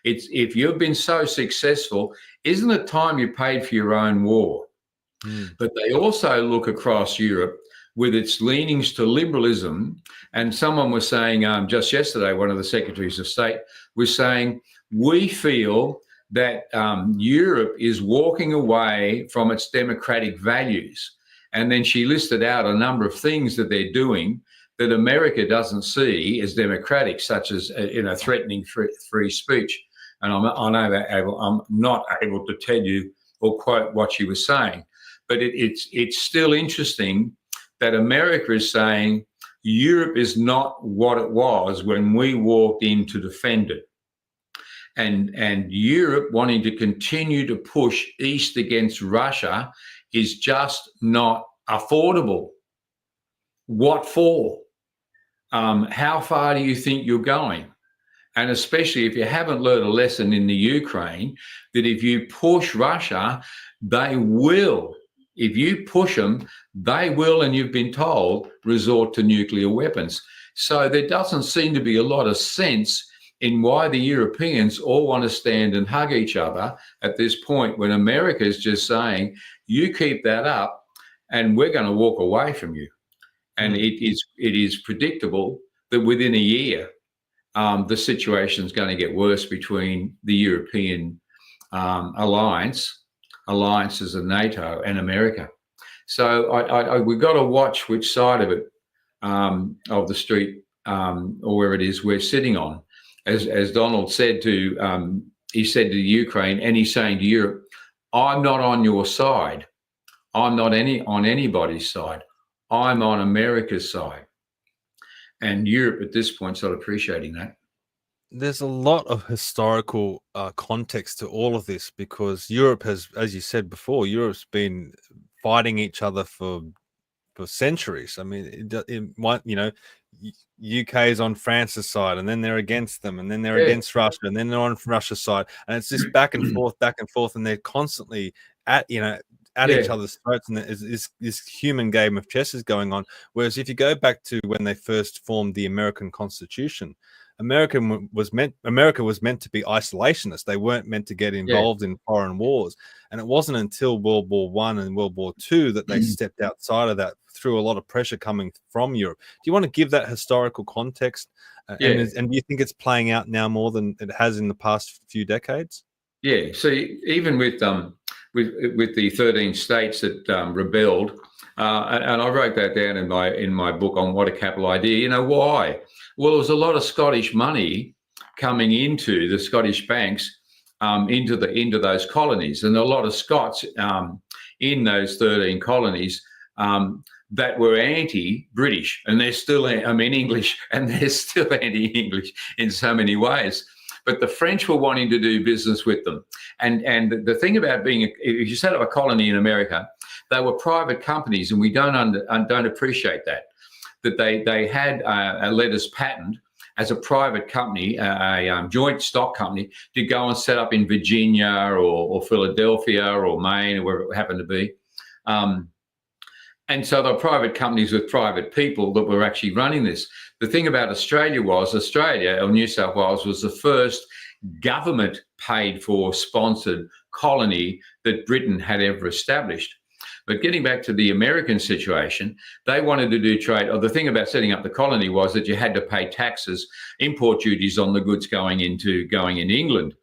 If you've been so successful, isn't it time you paid for your own war? But they also look across Europe with its leanings to liberalism. And someone was saying just yesterday, one of the secretaries of state was saying, we feel that Europe is walking away from its democratic values. And then she listed out a number of things that they're doing that America doesn't see as democratic, such as threatening free speech. And I'm not able to tell you or quote what she was saying, but it's still interesting that America is saying Europe is not what it was when we walked in to defend it. And Europe wanting to continue to push east against Russia is just not affordable. What for? How far do you think you're going? And especially if you haven't learned a lesson in the Ukraine, that if you push Russia, they will. If you push them, they will, and you've been told, resort to nuclear weapons. So there doesn't seem to be a lot of sense in why the Europeans all want to stand and hug each other at this point when America is just saying, you keep that up and we're going to walk away from you. And it is predictable that within a year, the situation is going to get worse between the European alliances of NATO and America. So we've got to watch which side of it, of the street, or where it is we're sitting on. As Donald said he said to Ukraine, and he's saying to Europe, I'm not on your side. I'm not on anybody's side. I'm on America's side. And Europe at this point is not appreciating that. There's a lot of historical context to all of this, because Europe has, as you said before, Europe's been fighting each other for centuries. I mean, it might, UK is on France's side, and then they're against them, and then they're against Russia, and then they're on Russia's side, and it's just back and forth, and they're constantly at each other's throats, and this human game of chess is going on. Whereas if you go back to when they first formed the American Constitution, America was meant to be isolationist. They weren't meant to get involved in foreign wars, and it wasn't until World War I and World War II that they stepped outside of that through a lot of pressure coming from Europe. Do you want to give that historical context? And do you think it's playing out now more than it has in the past few decades? Yeah. So even with the 13 states that rebelled, and I wrote that down in my book on What a Capital Idea. You know why? Well, there was a lot of Scottish money coming into the Scottish banks, into those colonies, and a lot of Scots in those 13 colonies that were anti-British, and they're still, English, and they're still anti-English in so many ways. But the French were wanting to do business with them. And the thing about if you set up a colony in America, they were private companies, and we don't appreciate that they had a letters patent as a private company, a joint stock company, to go and set up in Virginia or Philadelphia or Maine or wherever it happened to be. And so the private companies with private people that were actually running this. The thing about Australia, or New South Wales, was the first government paid for sponsored colony that Britain had ever established. But getting back to the American situation, they wanted to do trade. Or the thing about setting up the colony was that you had to pay taxes, import duties on the goods going into England.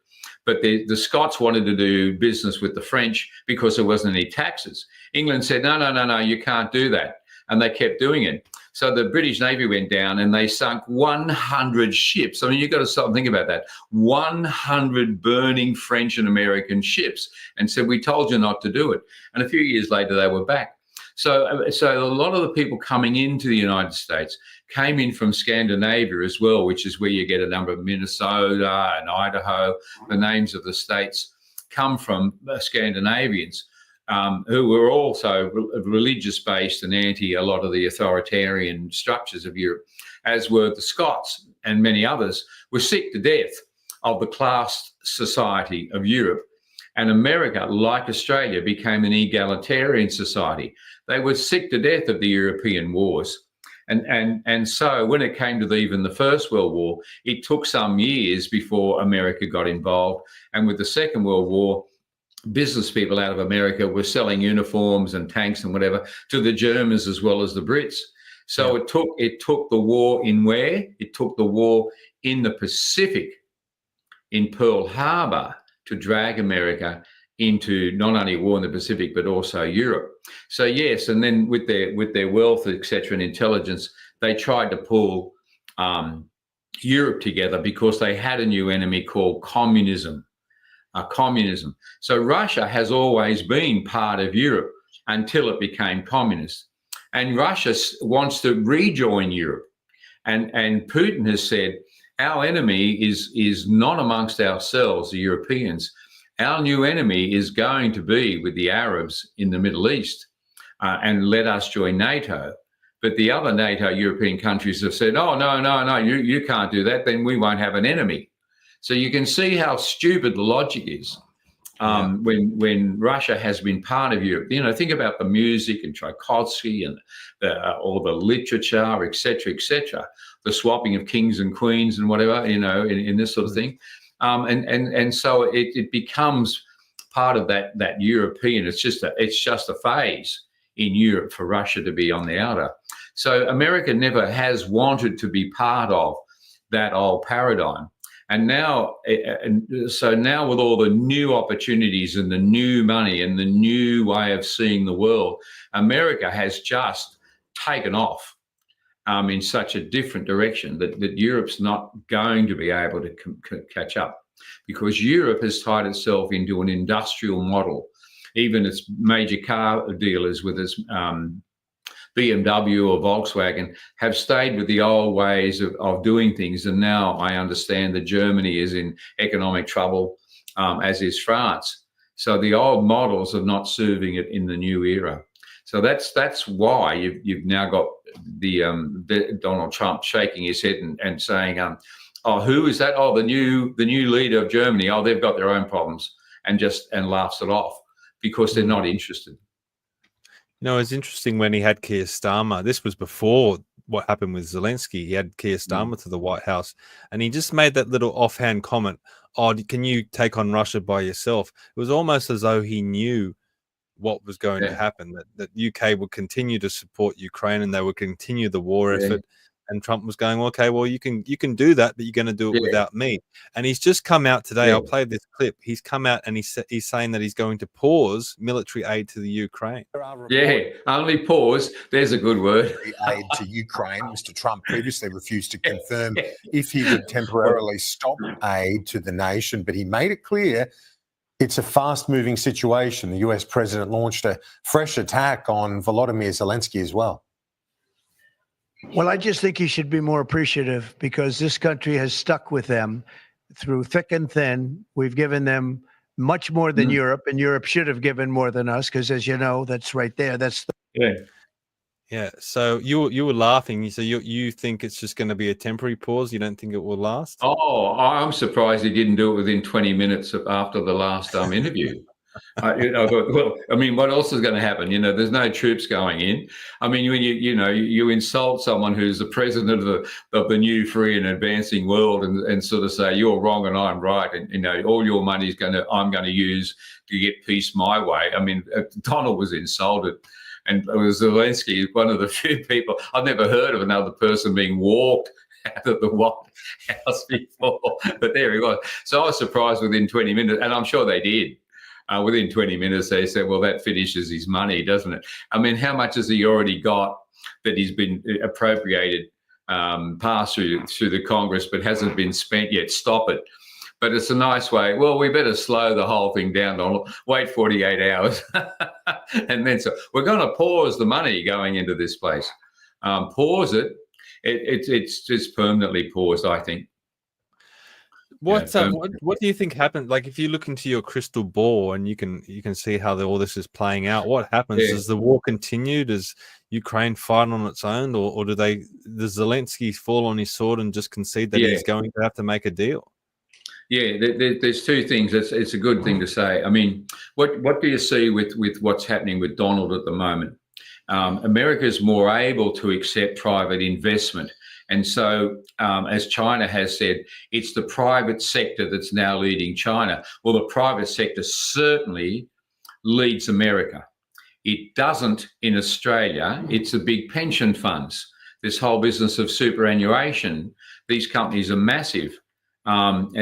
But the Scots wanted to do business with the French because there wasn't any taxes. England said, no, you can't do that. And they kept doing it. So the British Navy went down and they sunk 100 ships. I mean, you've got to stop and think about that. 100 burning French and American ships, and said, we told you not to do it. And a few years later, they were back. So a lot of the people coming into the United States came in from Scandinavia as well, which is where you get a number of Minnesota and Idaho. The names of the states come from Scandinavians. Who were also religious-based and anti a lot of the authoritarian structures of Europe, as were the Scots and many others, were sick to death of the class society of Europe. And America, like Australia, became an egalitarian society. They were sick to death of the European wars. And so when it came to even the First World War, it took some years before America got involved. And with the Second World War, business people out of America were selling uniforms and tanks and whatever to the Germans as well as the Brits. So it took the war in where? It took the war in the Pacific, in Pearl Harbor, to drag America into not only war in the Pacific but also Europe. So yes, and then with their wealth, etc., and intelligence, they tried to pull Europe together because they had a new enemy called communism. So Russia has always been part of Europe until it became communist. And Russia wants to rejoin Europe. And Putin has said, our enemy is not amongst ourselves, the Europeans. Our new enemy is going to be with the Arabs in the Middle East, and let us join NATO. But the other NATO European countries have said, oh, no, you can't do that, then we won't have an enemy. So you can see how stupid the logic is when Russia has been part of Europe. You know, think about the music and Tchaikovsky and all the literature, etc., the swapping of kings and queens and whatever, in this sort of thing. And so it becomes part of that European. It's just a phase in Europe for Russia to be on the outer. So America never has wanted to be part of that old paradigm. And now, so now with all the new opportunities and the new money and the new way of seeing the world, America has just taken off in such a different direction that Europe's not going to be able to catch up, because Europe has tied itself into an industrial model. Even its major car dealers with its BMW or Volkswagen have stayed with the old ways of doing things. And now I understand that Germany is in economic trouble, as is France. So the old models are not serving it in the new era. So that's why you've now got the Donald Trump shaking his head and saying, oh, who is that? Oh, the new leader of Germany. Oh, they've got their own problems, and laughs it off because they're not interested. No, it's interesting when he had Keir Starmer. This was before what happened with Zelensky. He had Keir Starmer to the White House, and he just made that little offhand comment, oh, can you take on Russia by yourself? It was almost as though he knew what was going to happen, that UK would continue to support Ukraine and they would continue the war effort. And Trump was going, okay, well, you can do that, but you're going to do it without me. And he's just come out today. I'll play this clip. He's come out and he's saying that he's going to pause military aid to the Ukraine. Yeah, only pause. There's a good word. Aid to Ukraine. Mr. Trump previously refused to confirm if he would temporarily stop aid to the nation, but he made it clear it's a fast-moving situation. The US president launched a fresh attack on Volodymyr Zelensky as well. Well, I just think he should be more appreciative, because this country has stuck with them through thick and thin. We've given them much more than Europe, and Europe should have given more than us, because, as you know, that's right there. That's yeah. So you were laughing. So you think it's just going to be a temporary pause? You don't think it will last? Oh, I'm surprised he didn't do it within 20 minutes after the last interview. I thought, well, I mean, what else is going to happen? There's no troops going in. I mean, when you insult someone who's the president of the new free and advancing world, and sort of say you're wrong and I'm right, and all your money I'm going to use to get peace my way. I mean, Donald was insulted, and Zelensky is one of the few people I've never heard of another person being walked out of the White House before, but there he was. So I was surprised within 20 minutes, and I'm sure they did. Within 20 minutes, they said, well, that finishes his money, doesn't it? I mean, how much has he already got that he's been appropriated, passed through the Congress, but hasn't been spent yet? Stop it. But it's a nice way. Well, we better slow the whole thing down, Donald. Wait 48 hours. And then so we're going to pause the money going into this place. Pause it. It's just permanently paused, I think. What do you think happened? Like, if you look into your crystal ball and you can see how all this is playing out, what happens? Does the war continue? Does Ukraine fight on its own, or does Zelensky fall on his sword and just concede that he's going to have to make a deal? Yeah, there's two things. It's a good thing to say. I mean, what do you see with what's happening with Donald at the moment? America is more able to accept private investment. And so, as China has said, it's the private sector that's now leading China. Well, the private sector certainly leads America. It doesn't in Australia. It's the big pension funds. This whole business of superannuation, these companies are massive. And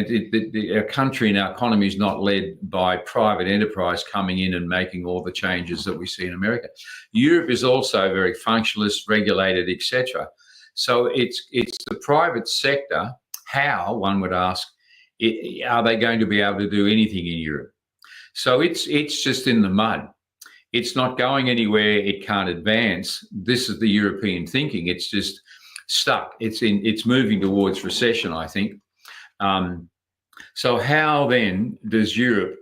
our country and our economy is not led by private enterprise coming in and making all the changes that we see in America. Europe is also very functionalist, regulated, etc. So it's the private sector. How, one would ask, are they going to be able to do anything in Europe? So it's just in the mud. It's not going anywhere. It can't advance. This is the European thinking. It's just stuck. It's moving towards recession, I think. So how then does Europe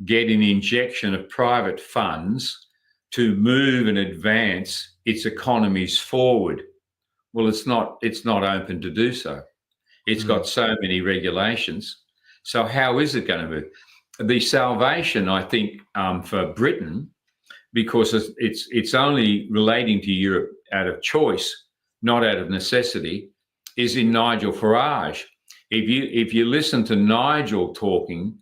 get an injection of private funds to move and advance its economies forward? Well, it's not open to do so. It's got so many regulations. So how is it going to move? The salvation, I think, for Britain, because it's only relating to Europe out of choice, not out of necessity, is in Nigel Farage. If you listen to Nigel talking,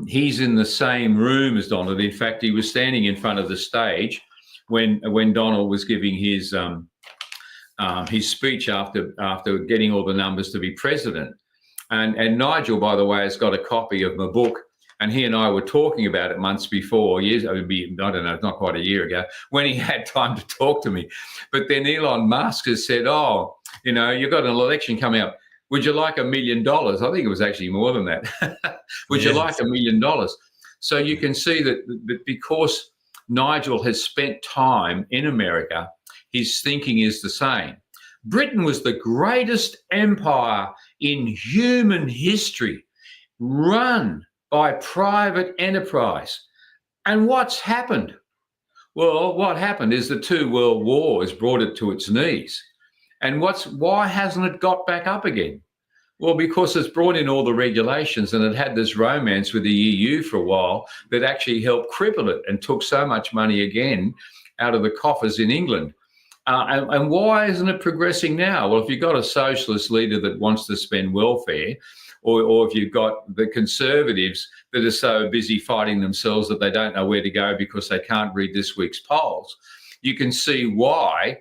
he's in the same room as Donald. In fact, he was standing in front of the stage when Donald was giving his his speech after getting all the numbers to be president. And Nigel, by the way, has got a copy of my book, and he and I were talking about it months before, I don't know, not quite a year ago, when he had time to talk to me. But then Elon Musk has said, oh, you know, you've got an election coming up. Would you like $1 million? I think it was actually more than that. Would you like $1 million? So you can see that because Nigel has spent time in America, his thinking is the same. Britain was the greatest empire in human history, run by private enterprise. And what's happened? Well, what happened is the 2 world wars brought it to its knees. And why hasn't it got back up again? Well, because it's brought in all the regulations, and it had this romance with the EU for a while that actually helped cripple it and took so much money again out of the coffers in England. And why isn't it progressing now? Well, if you've got a socialist leader that wants to spend welfare, or if you've got the Conservatives that are so busy fighting themselves that they don't know where to go because they can't read this week's polls, you can see why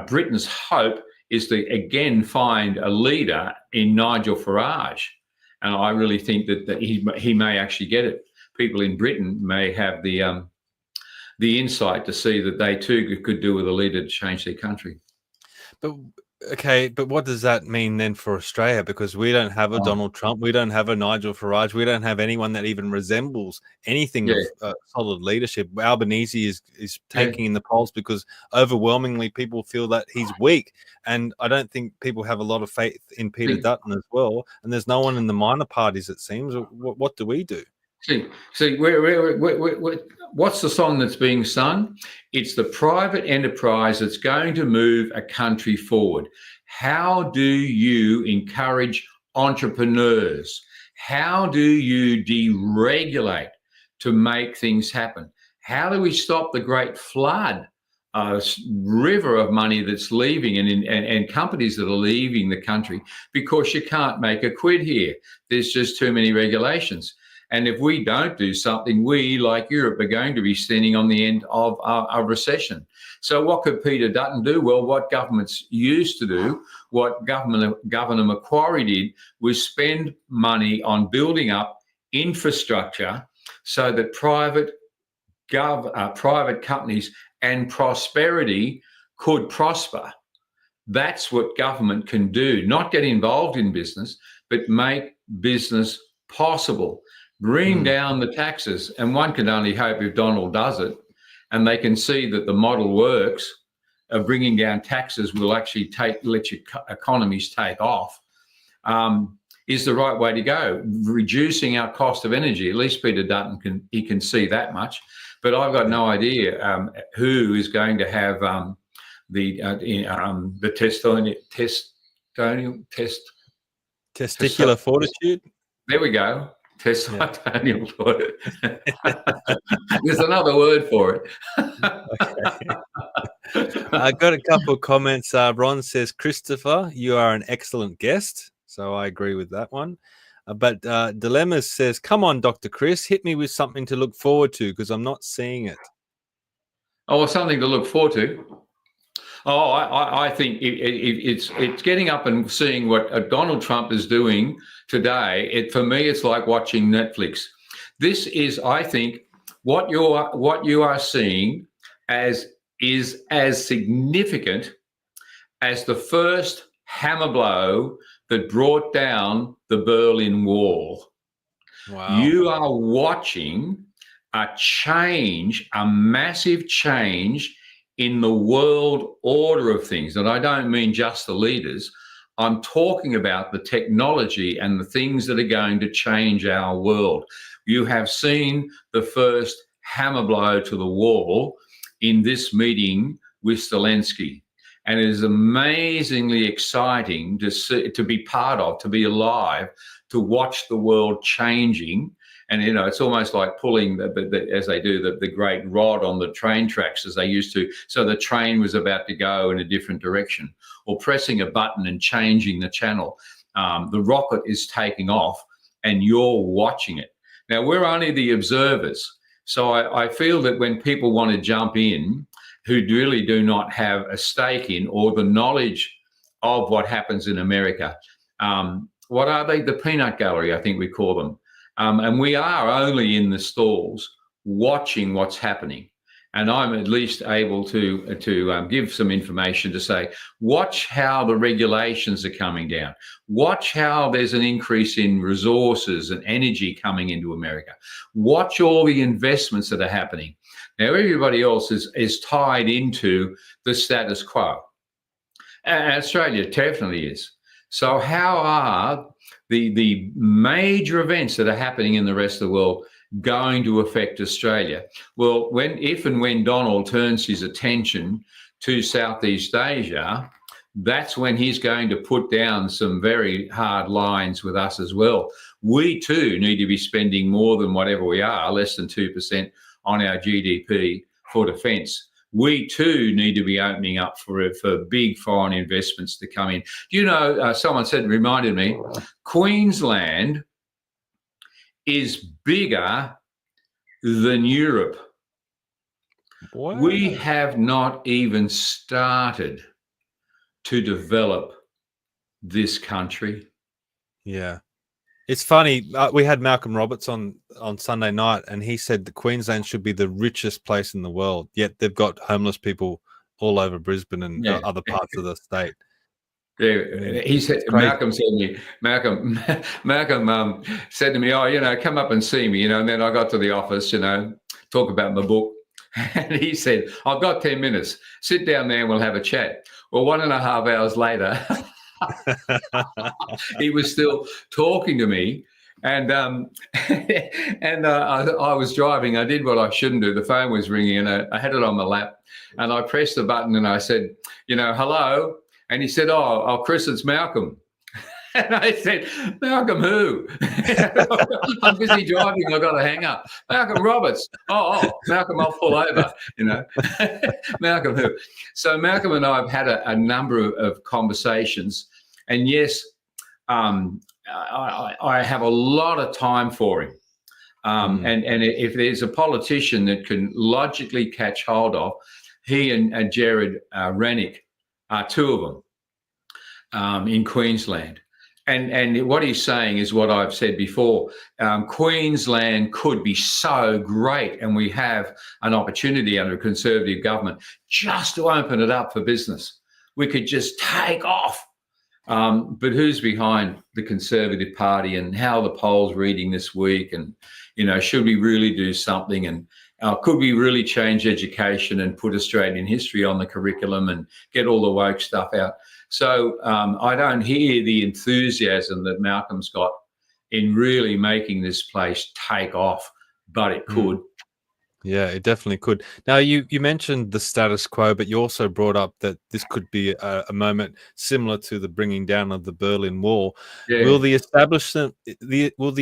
Britain's hope is to again find a leader in Nigel Farage. And I really think that he may actually get it. People in Britain may have the insight to see that they too could do with a leader to change their country. But what does that mean then for Australia? Because we don't have a Donald Trump, we don't have a Nigel Farage, we don't have anyone that even resembles anything of solid leadership. Albanese is tanking in the polls because overwhelmingly people feel that he's weak, and I don't think people have a lot of faith in Peter Dutton as well. And there's no one in the minor parties, it seems. What do we do? See, what's the song that's being sung? It's the private enterprise that's going to move a country forward. How do you encourage entrepreneurs? How do you deregulate to make things happen? How do we stop the great flood, river of money that's leaving and companies that are leaving the country because you can't make a quid here? There's just too many regulations. And if we don't do something, we, like Europe, are going to be standing on the end of a recession. So what could Peter Dutton do? Well, what governments used to do, what Governor Macquarie did, was spend money on building up infrastructure so that private companies and prosperity could prosper. That's what government can do, not get involved in business, but make business possible. Bring down the taxes, and one can only hope if Donald does it, and they can see that the model works of bringing down taxes will actually let your economies take off, is the right way to go. Reducing our cost of energy, at least Peter Dutton can see that much, but I've got no idea who is going to have the testicular fortitude. There we go. Testimonial for it. There's another word for it. I got a couple of comments. Ron says, Christopher, you are an excellent guest. So I agree with that one. But Dilemmas says, come on, Dr. Chris, hit me with something to look forward to because I'm not seeing it. Oh, well, something to look forward to. Oh, I think it's getting up and seeing what Donald Trump is doing today. For me, it's like watching Netflix. This is, I think, what you are seeing is as significant as the first hammer blow that brought down the Berlin Wall. Wow. You are watching a change, a massive change in the world order of things. And I don't mean just the leaders. I'm talking about the technology and the things that are going to change our world. You have seen the first hammer blow to the wall in this meeting with Zelensky. And it is amazingly exciting to see, to be part of, to be alive, to watch the world changing. And, you know, it's almost like pulling, as they do, the great rod on the train tracks as they used to. So the train was about to go in a different direction, or pressing a button and changing the channel. The rocket is taking off and you're watching it. Now, we're only the observers. So I feel that when people want to jump in, who really do not have a stake in or the knowledge of what happens in America. What are they? The peanut gallery, I think we call them. And we are only in the stalls watching what's happening. And I'm at least able to give some information to say, watch how the regulations are coming down. Watch how there's an increase in resources and energy coming into America. Watch all the investments that are happening. Now, everybody else is tied into the status quo. And Australia definitely is. So how are the major events that are happening in the rest of the world going to affect Australia? Well, if and when Donald turns his attention to Southeast Asia, that's when he's going to put down some very hard lines with us as well. We too need to be spending more than whatever we are, less than 2% on our GDP for defence. We too need to be opening up for big foreign investments to come in. You know, someone reminded me, Queensland is bigger than Europe. Boy. We have not even started to develop this country. Yeah. It's funny. We had Malcolm Roberts on Sunday night, and he said that Queensland should be the richest place in the world, yet they've got homeless people all over Brisbane and other parts of the state. Yeah, he said. Malcolm said to me. Malcolm said to me, "Oh, you know, come up and see me, you know." And then I got to the office, you know, talk about my book, and he said, "I've got 10 minutes. Sit down there and we'll have a chat." Well, 1.5 hours later, he was still talking to me, and I was driving. I did what I shouldn't do. The phone was ringing, and I had it on my lap, and I pressed the button and I said, "You know, hello." And he said, "Oh, Chris, it's Malcolm." And I said, "Malcolm who?" I'm busy driving. I've got to hang up. Malcolm Roberts. Oh, Malcolm, I'll pull over, you know. Malcolm who? So Malcolm and I have had a number of conversations. And yes, I have a lot of time for him. And if there's a politician that can logically catch hold of, he and Jared Rennick are two of them in Queensland. And what he's saying is what I've said before. Queensland could be so great, and we have an opportunity under a Conservative government just to open it up for business. We could just take off. But who's behind the Conservative Party, and how are the polls reading this week? And, you know, should we really do something? And could we really change education and put Australian history on the curriculum and get all the woke stuff out? So I don't hear the enthusiasm that Malcolm's got in really making this place take off, but it could. Yeah, it definitely could. Now, you mentioned the status quo, but you also brought up that this could be a moment similar to the bringing down of the Berlin Wall. Yeah. Will the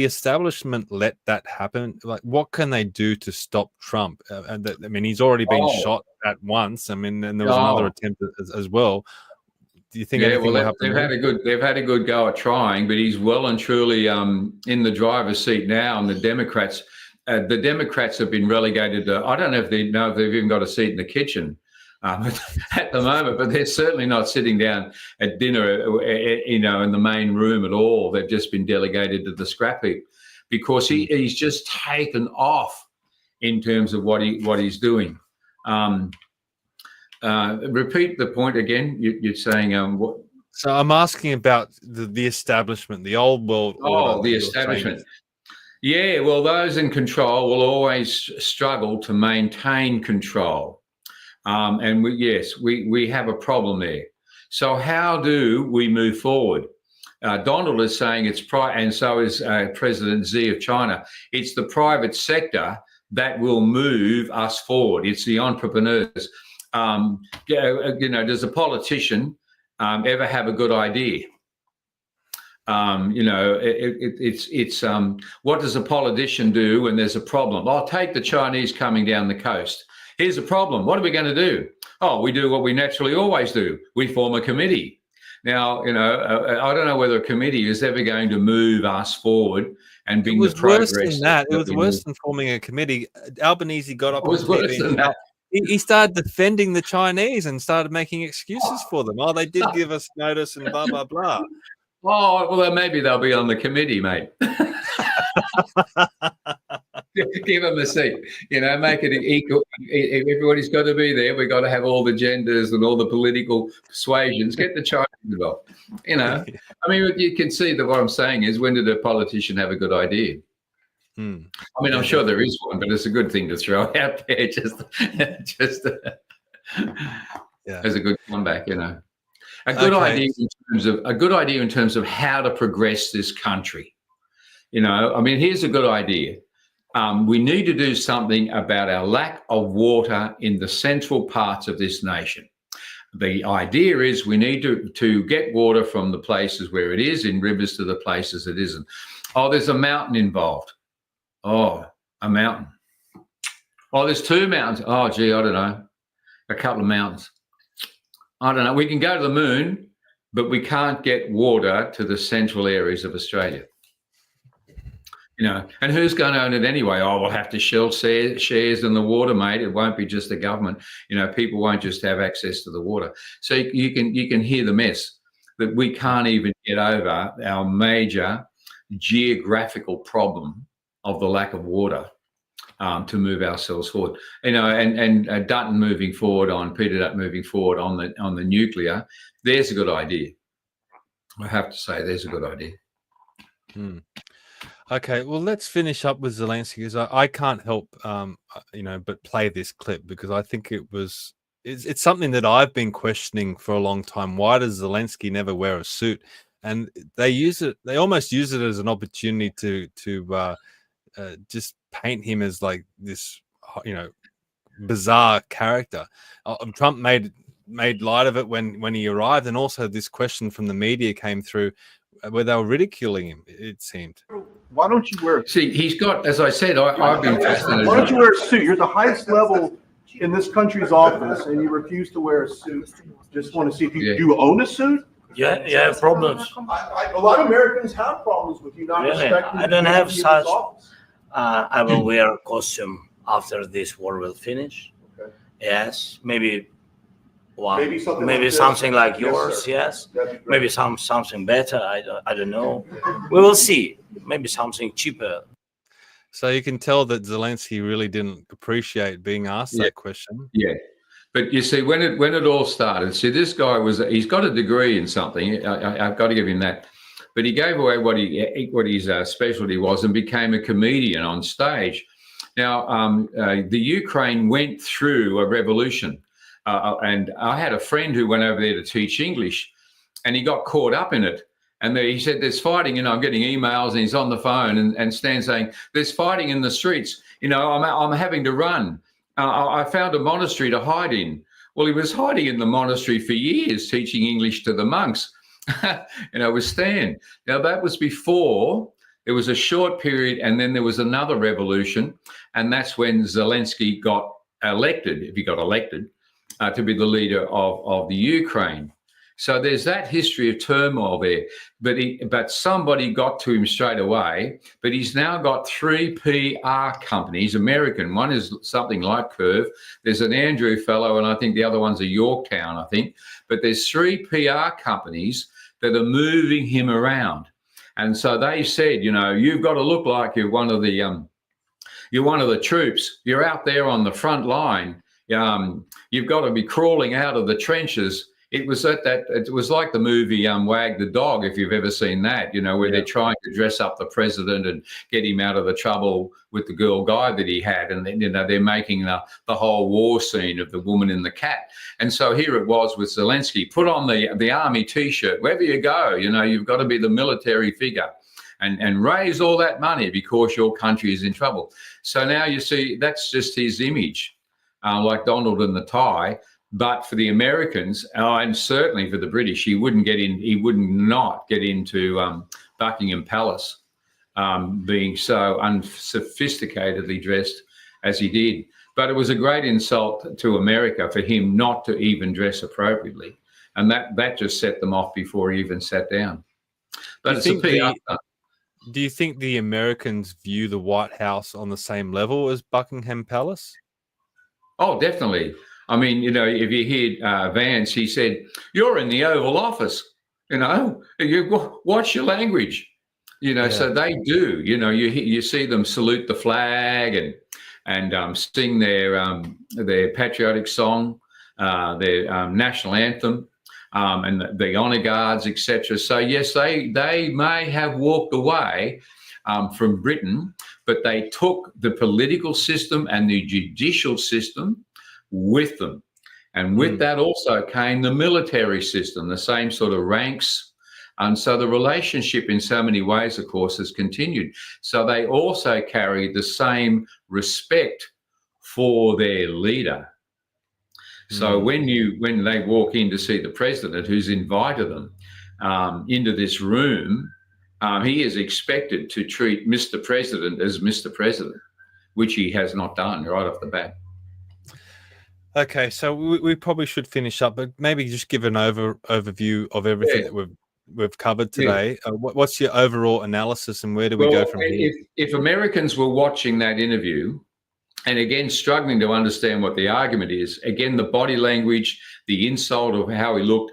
establishment let that happen? Like, what can they do to stop Trump? I mean, he's already been shot at once. I mean, and there was another attempt as well. Do you think anything will happen? They've had a good go at trying, but he's well and truly in the driver's seat now, and the Democrats have been relegated to, I don't know if they've even got a seat in the kitchen at the moment, but they're certainly not sitting down at dinner, you know, in the main room at all. They've just been delegated to the scrap heap because he's just taken off in terms of what he's doing. Repeat the point again. You're saying what? So I'm asking about the establishment, the old world order. Oh, the establishment. Yeah, well, those in control will always struggle to maintain control. And we have a problem there. So how do we move forward? Donald is saying and so is President Xi of China. It's the private sector that will move us forward. It's the entrepreneurs. You know, does a politician ever have a good idea? You know, it's what does a politician do when there's a problem? I'll take the Chinese coming down the coast. Here's a problem. What are we going to do? Oh, we do what we naturally always do. We form a committee. Now, you know, I don't know whether a committee is ever going to move us forward and bring the progress. It was worse than that. It was worse than forming a committee. Albanese got up. It was worse than that. he started defending the Chinese and started making excuses for them. Oh, they did give us notice and blah, blah, blah. Oh, well, then maybe they'll be on the committee, mate. Give them a seat, make it equal. Everybody's got to be there. We've got to have all the genders and all the political persuasions. Get the Chinese involved. I mean, you can see that what I'm saying is, when did a politician have a good idea? I mean, I'm sure there is one, but it's a good thing to throw out there just as a good comeback, A good idea in terms of how to progress this country. I mean, here's a good idea. We need to do something about our lack of water in the central parts of this nation. The idea is we need to get water from the places where it is in rivers to the places it isn't. Oh, there's a mountain involved. Oh, a mountain. Oh, there's 2 mountains. Oh, gee, I don't know. A couple of mountains. I don't know. We can go to the moon, but we can't get water to the central areas of Australia. And who's going to own it anyway? Oh, we'll have to shell shares in the water, mate. It won't be just the government. People won't just have access to the water. So you can hear the mess that we can't even get over our major geographical problem of the lack of water to move ourselves forward. And Dutton moving forward on Peter Dutton moving forward on the nuclear. There's a good idea. I have to say, there's a good idea. Okay, well, let's finish up with Zelensky, because I can't help, but play this clip, because I think it's something that I've been questioning for a long time. Why does Zelensky never wear a suit? And they almost use it as an opportunity to just paint him as like this, bizarre character. Trump made light of it when he arrived, and also this question from the media came through where they were ridiculing him, it seemed. Why don't you wear a suit? See, he's got, as I said, I've been fascinated. Why don't you wear a suit? You're at the highest level in this country's office, and you refuse to wear a suit. Just want to see if you own a suit? Yeah, you have problems. A lot of Americans have problems with you not respecting. I don't have such. I will wear a costume after this war will finish. Okay. Yes, maybe something something like yours. Yes, maybe something better. I don't know. We will see. Maybe something cheaper. So you can tell that Zelensky really didn't appreciate being asked that question. Yeah. But you see, when it all started, this guy he's got a degree in something. I've got to give him that. But he gave away what his specialty was and became a comedian on stage. Now, the Ukraine went through a revolution. And I had a friend who went over there to teach English, and he got caught up in it. And he said, there's fighting, I'm getting emails, and he's on the phone, and Stan's saying, there's fighting in the streets. I'm having to run. I found a monastery to hide in. Well, he was hiding in the monastery for years, teaching English to the monks, with Stan. Now, that was before. There was a short period, and then there was another revolution, and that's when Zelensky got elected, if he got elected, to be the leader of the Ukraine. So there's that history of turmoil there. But somebody got to him straight away. But he's now got 3 PR companies, American. One is something like Curve. There's an Andrew fellow, and I think the other one's a Yorktown, I think. But there's 3 PR companies that are moving him around. And so they said, you've got to look like you're one of the troops. You're out there on the front line. You've got to be crawling out of the trenches. It was like the movie Wag the Dog, if you've ever seen that, where they're trying to dress up the president and get him out of the trouble with the girl guy that he had. And then, they're making the whole war scene of the woman and the cat. And so here it was with Zelensky. Put on the army T-shirt. Wherever you go, you've got to be the military figure and raise all that money because your country is in trouble. So now you see that's just his image. Like Donald and the tie, but for the Americans and certainly for the British, he would not get into Buckingham Palace being so unsophisticatedly dressed as he did. But it was a great insult to America for him not to even dress appropriately. And that just set them off before he even sat down. But it's a PR. Do you think the Americans view the White House on the same level as Buckingham Palace? Oh, definitely. I mean, if you hear Vance, he said, "You're in the Oval Office. You watch your language." So they do. You see them salute the flag and sing their patriotic song, their national anthem, and the honor guards, etc. So yes, they may have walked away from Britain, but they took the political system and the judicial system with them. And with that also came the military system, the same sort of ranks. And so the relationship in so many ways, of course, has continued. So they also carry the same respect for their leader. So when they walk in to see the president who's invited them into this room, he is expected to treat Mr. President as Mr. President, which he has not done right off the bat. Okay, so we probably should finish up, but maybe just give an overview of everything that we've covered today. What's your overall analysis, and where do we go from here? If Americans were watching that interview, and again struggling to understand what the argument is, again the body language, the insult of how he looked,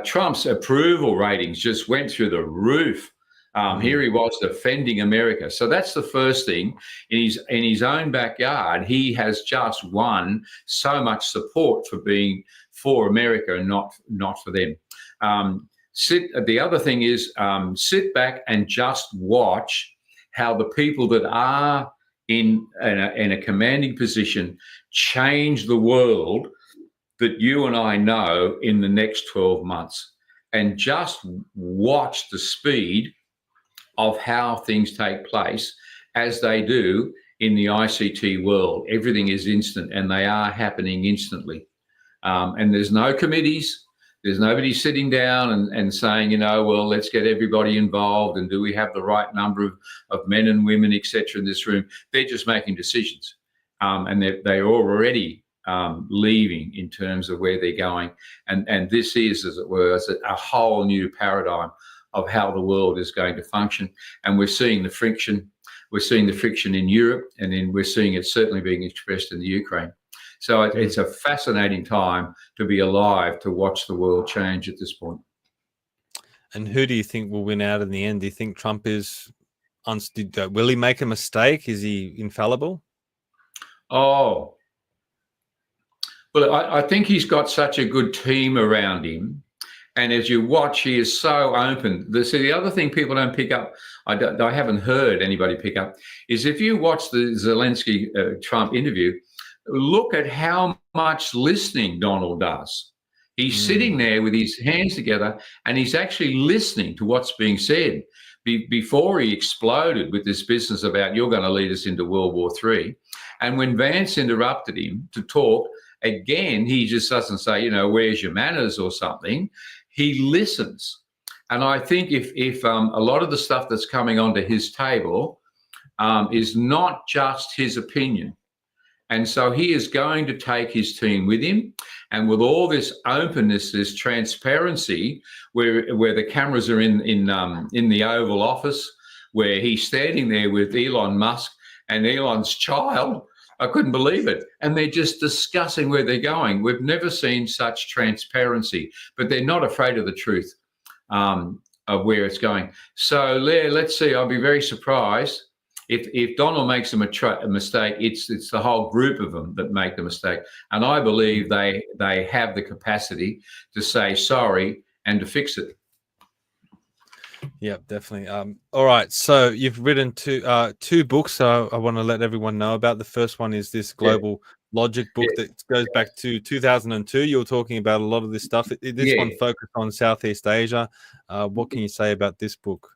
Trump's approval ratings just went through the roof. Here he was defending America. So that's the first thing. In his own backyard, he has just won so much support for being for America and not for them. The other thing is sit back and just watch how the people that are in a commanding position change the world that you and I know in the next 12 months. And just watch the speed of how things take place as they do in the ICT world. Everything is instant, and they are happening instantly. And there's no committees. There's nobody sitting down and saying, well, let's get everybody involved, and do we have the right number of men and women, etc. in this room? They're just making decisions. And they're already leaving in terms of where they're going. And this is, as it were, a whole new paradigm of how the world is going to function. And we're seeing the friction. We're seeing the friction in Europe, and then we're seeing it certainly being expressed in the Ukraine. So it's a fascinating time to be alive, to watch the world change at this point. And who do you think will win out in the end? Do you think Trump is, will he make a mistake? Is he infallible? Oh, well, I think he's got such a good team around him. And as you watch, he is so open. The other thing people don't pick up, I haven't heard anybody pick up, is if you watch the Zelensky-Trump interview, look at how much listening Donald does. He's sitting there with his hands together, and he's actually listening to what's being said. Before he exploded with this business about, you're going to lead us into World War III. And when Vance interrupted him to talk, again, he just doesn't say, where's your manners or something. He listens. And I think if a lot of the stuff that's coming onto his table is not just his opinion. And so he is going to take his team with him. And with all this openness, this transparency, where the cameras are in the Oval Office, where he's standing there with Elon Musk and Elon's child, I couldn't believe it. And they're just discussing where they're going. We've never seen such transparency, but they're not afraid of the truth of where it's going. So let's see. I'll be very surprised if Donald makes a mistake. It's the whole group of them that make the mistake. And I believe they have the capacity to say sorry and to fix it. Yeah, definitely. All right. So you've written two books. I want to let everyone know about. The first one is this Global Logic book that goes back to 2002. You were talking about a lot of this stuff. This one focused on Southeast Asia. What can you say about this book?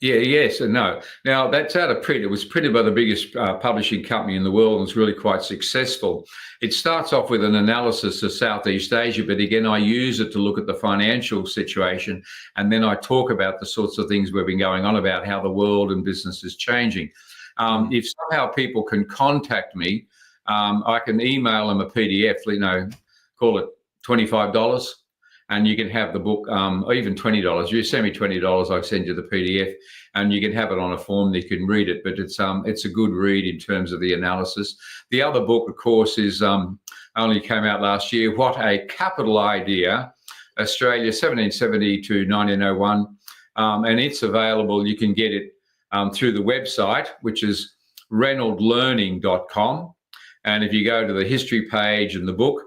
Yeah, yes and no. Now, that's out of print. It was printed by the biggest publishing company in the world and was really quite successful. It starts off with an analysis of Southeast Asia, but again, I use it to look at the financial situation, and then I talk about the sorts of things we've been going on about, how the world and business is changing. If somehow people can contact me, I can email them a PDF, call it $25. And you can have the book, or even $20. You send me $20, I'll send you the PDF, and you can have it on a form that you can read it. But it's a good read in terms of the analysis. The other book, of course, is only came out last year. What a Capital Idea, Australia 1770 to 1901. And it's available. You can get it through the website, which is reynoldlearning.com. And if you go to the history page and the book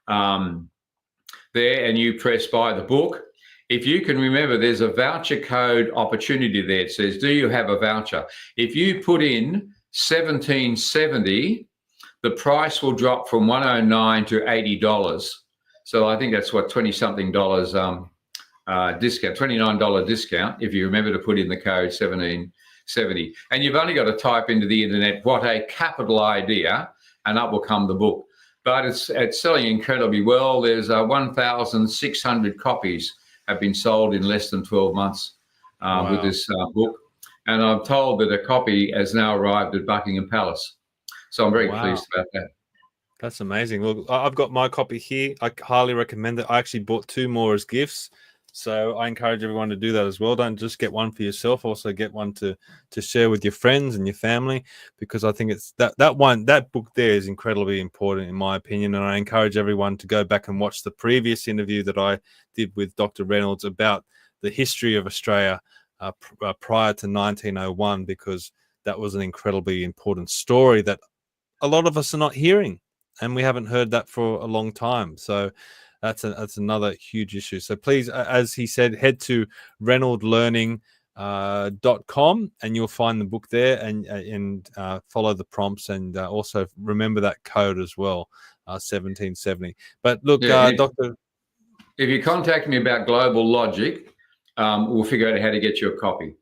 there and you press buy the book, if you can remember, there's a voucher code opportunity there. It says, do you have a voucher? If you put in 1770, the price will drop from $109 to $80. So I think that's what, 20-something dollars discount, $29 discount, if you remember to put in the code 1770. And you've only got to type into the internet, what a capital idea, and up will come the book. But it's selling incredibly well. There's 1,600 copies have been sold in less than 12 months with this book. And I'm told that a copy has now arrived at Buckingham Palace. So I'm very pleased about that. That's amazing. Look, I've got my copy here. I highly recommend it. I actually bought 2 more as gifts. So I encourage everyone to do that as well. Don't just get one for yourself. Also get one to share with your friends and your family, because I think it's that book there is incredibly important in my opinion. And I encourage everyone to go back and watch the previous interview that I did with Dr. Reynolds about the history of Australia prior to 1901, because that was an incredibly important story that a lot of us are not hearing, and we haven't heard that for a long time. So that's another huge issue. So please, as he said, head to reynoldlearning.com and you'll find the book there, and follow the prompts, and also remember that code as well, 1770. But look, Doctor, if you contact me about Global Logic, we'll figure out how to get you a copy.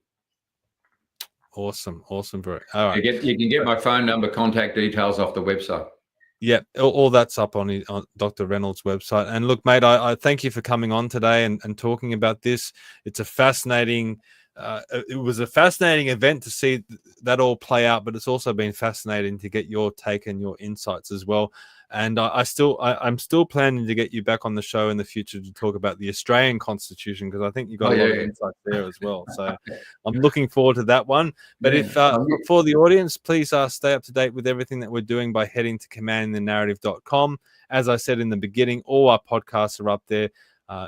Awesome, bro. All right, you can get my phone number, contact details off the website. Yeah, all that's up on Dr. Reynolds' website. And look, mate, I thank you for coming on today and talking about this. It's a fascinating, it was a fascinating event to see that all play out, but it's also been fascinating to get your take and your insights as well. And I'm still planning to get you back on the show in the future to talk about the Australian Constitution, because I think you got a lot of insights there as well. So I'm looking forward to that one. But if for the audience, please stay up to date with everything that we're doing by heading to commandingthenarrative.com. As I said in the beginning, all our podcasts are up there.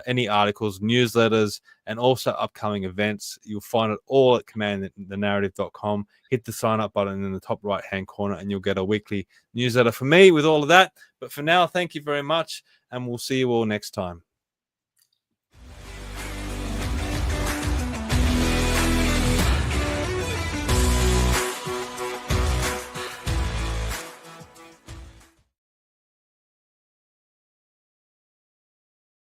Any articles, newsletters, and also upcoming events. You'll find it all at commandthenarrative.com. Hit the sign up button in the top right hand corner and you'll get a weekly newsletter from me with all of that. But for now, thank you very much, and we'll see you all next time.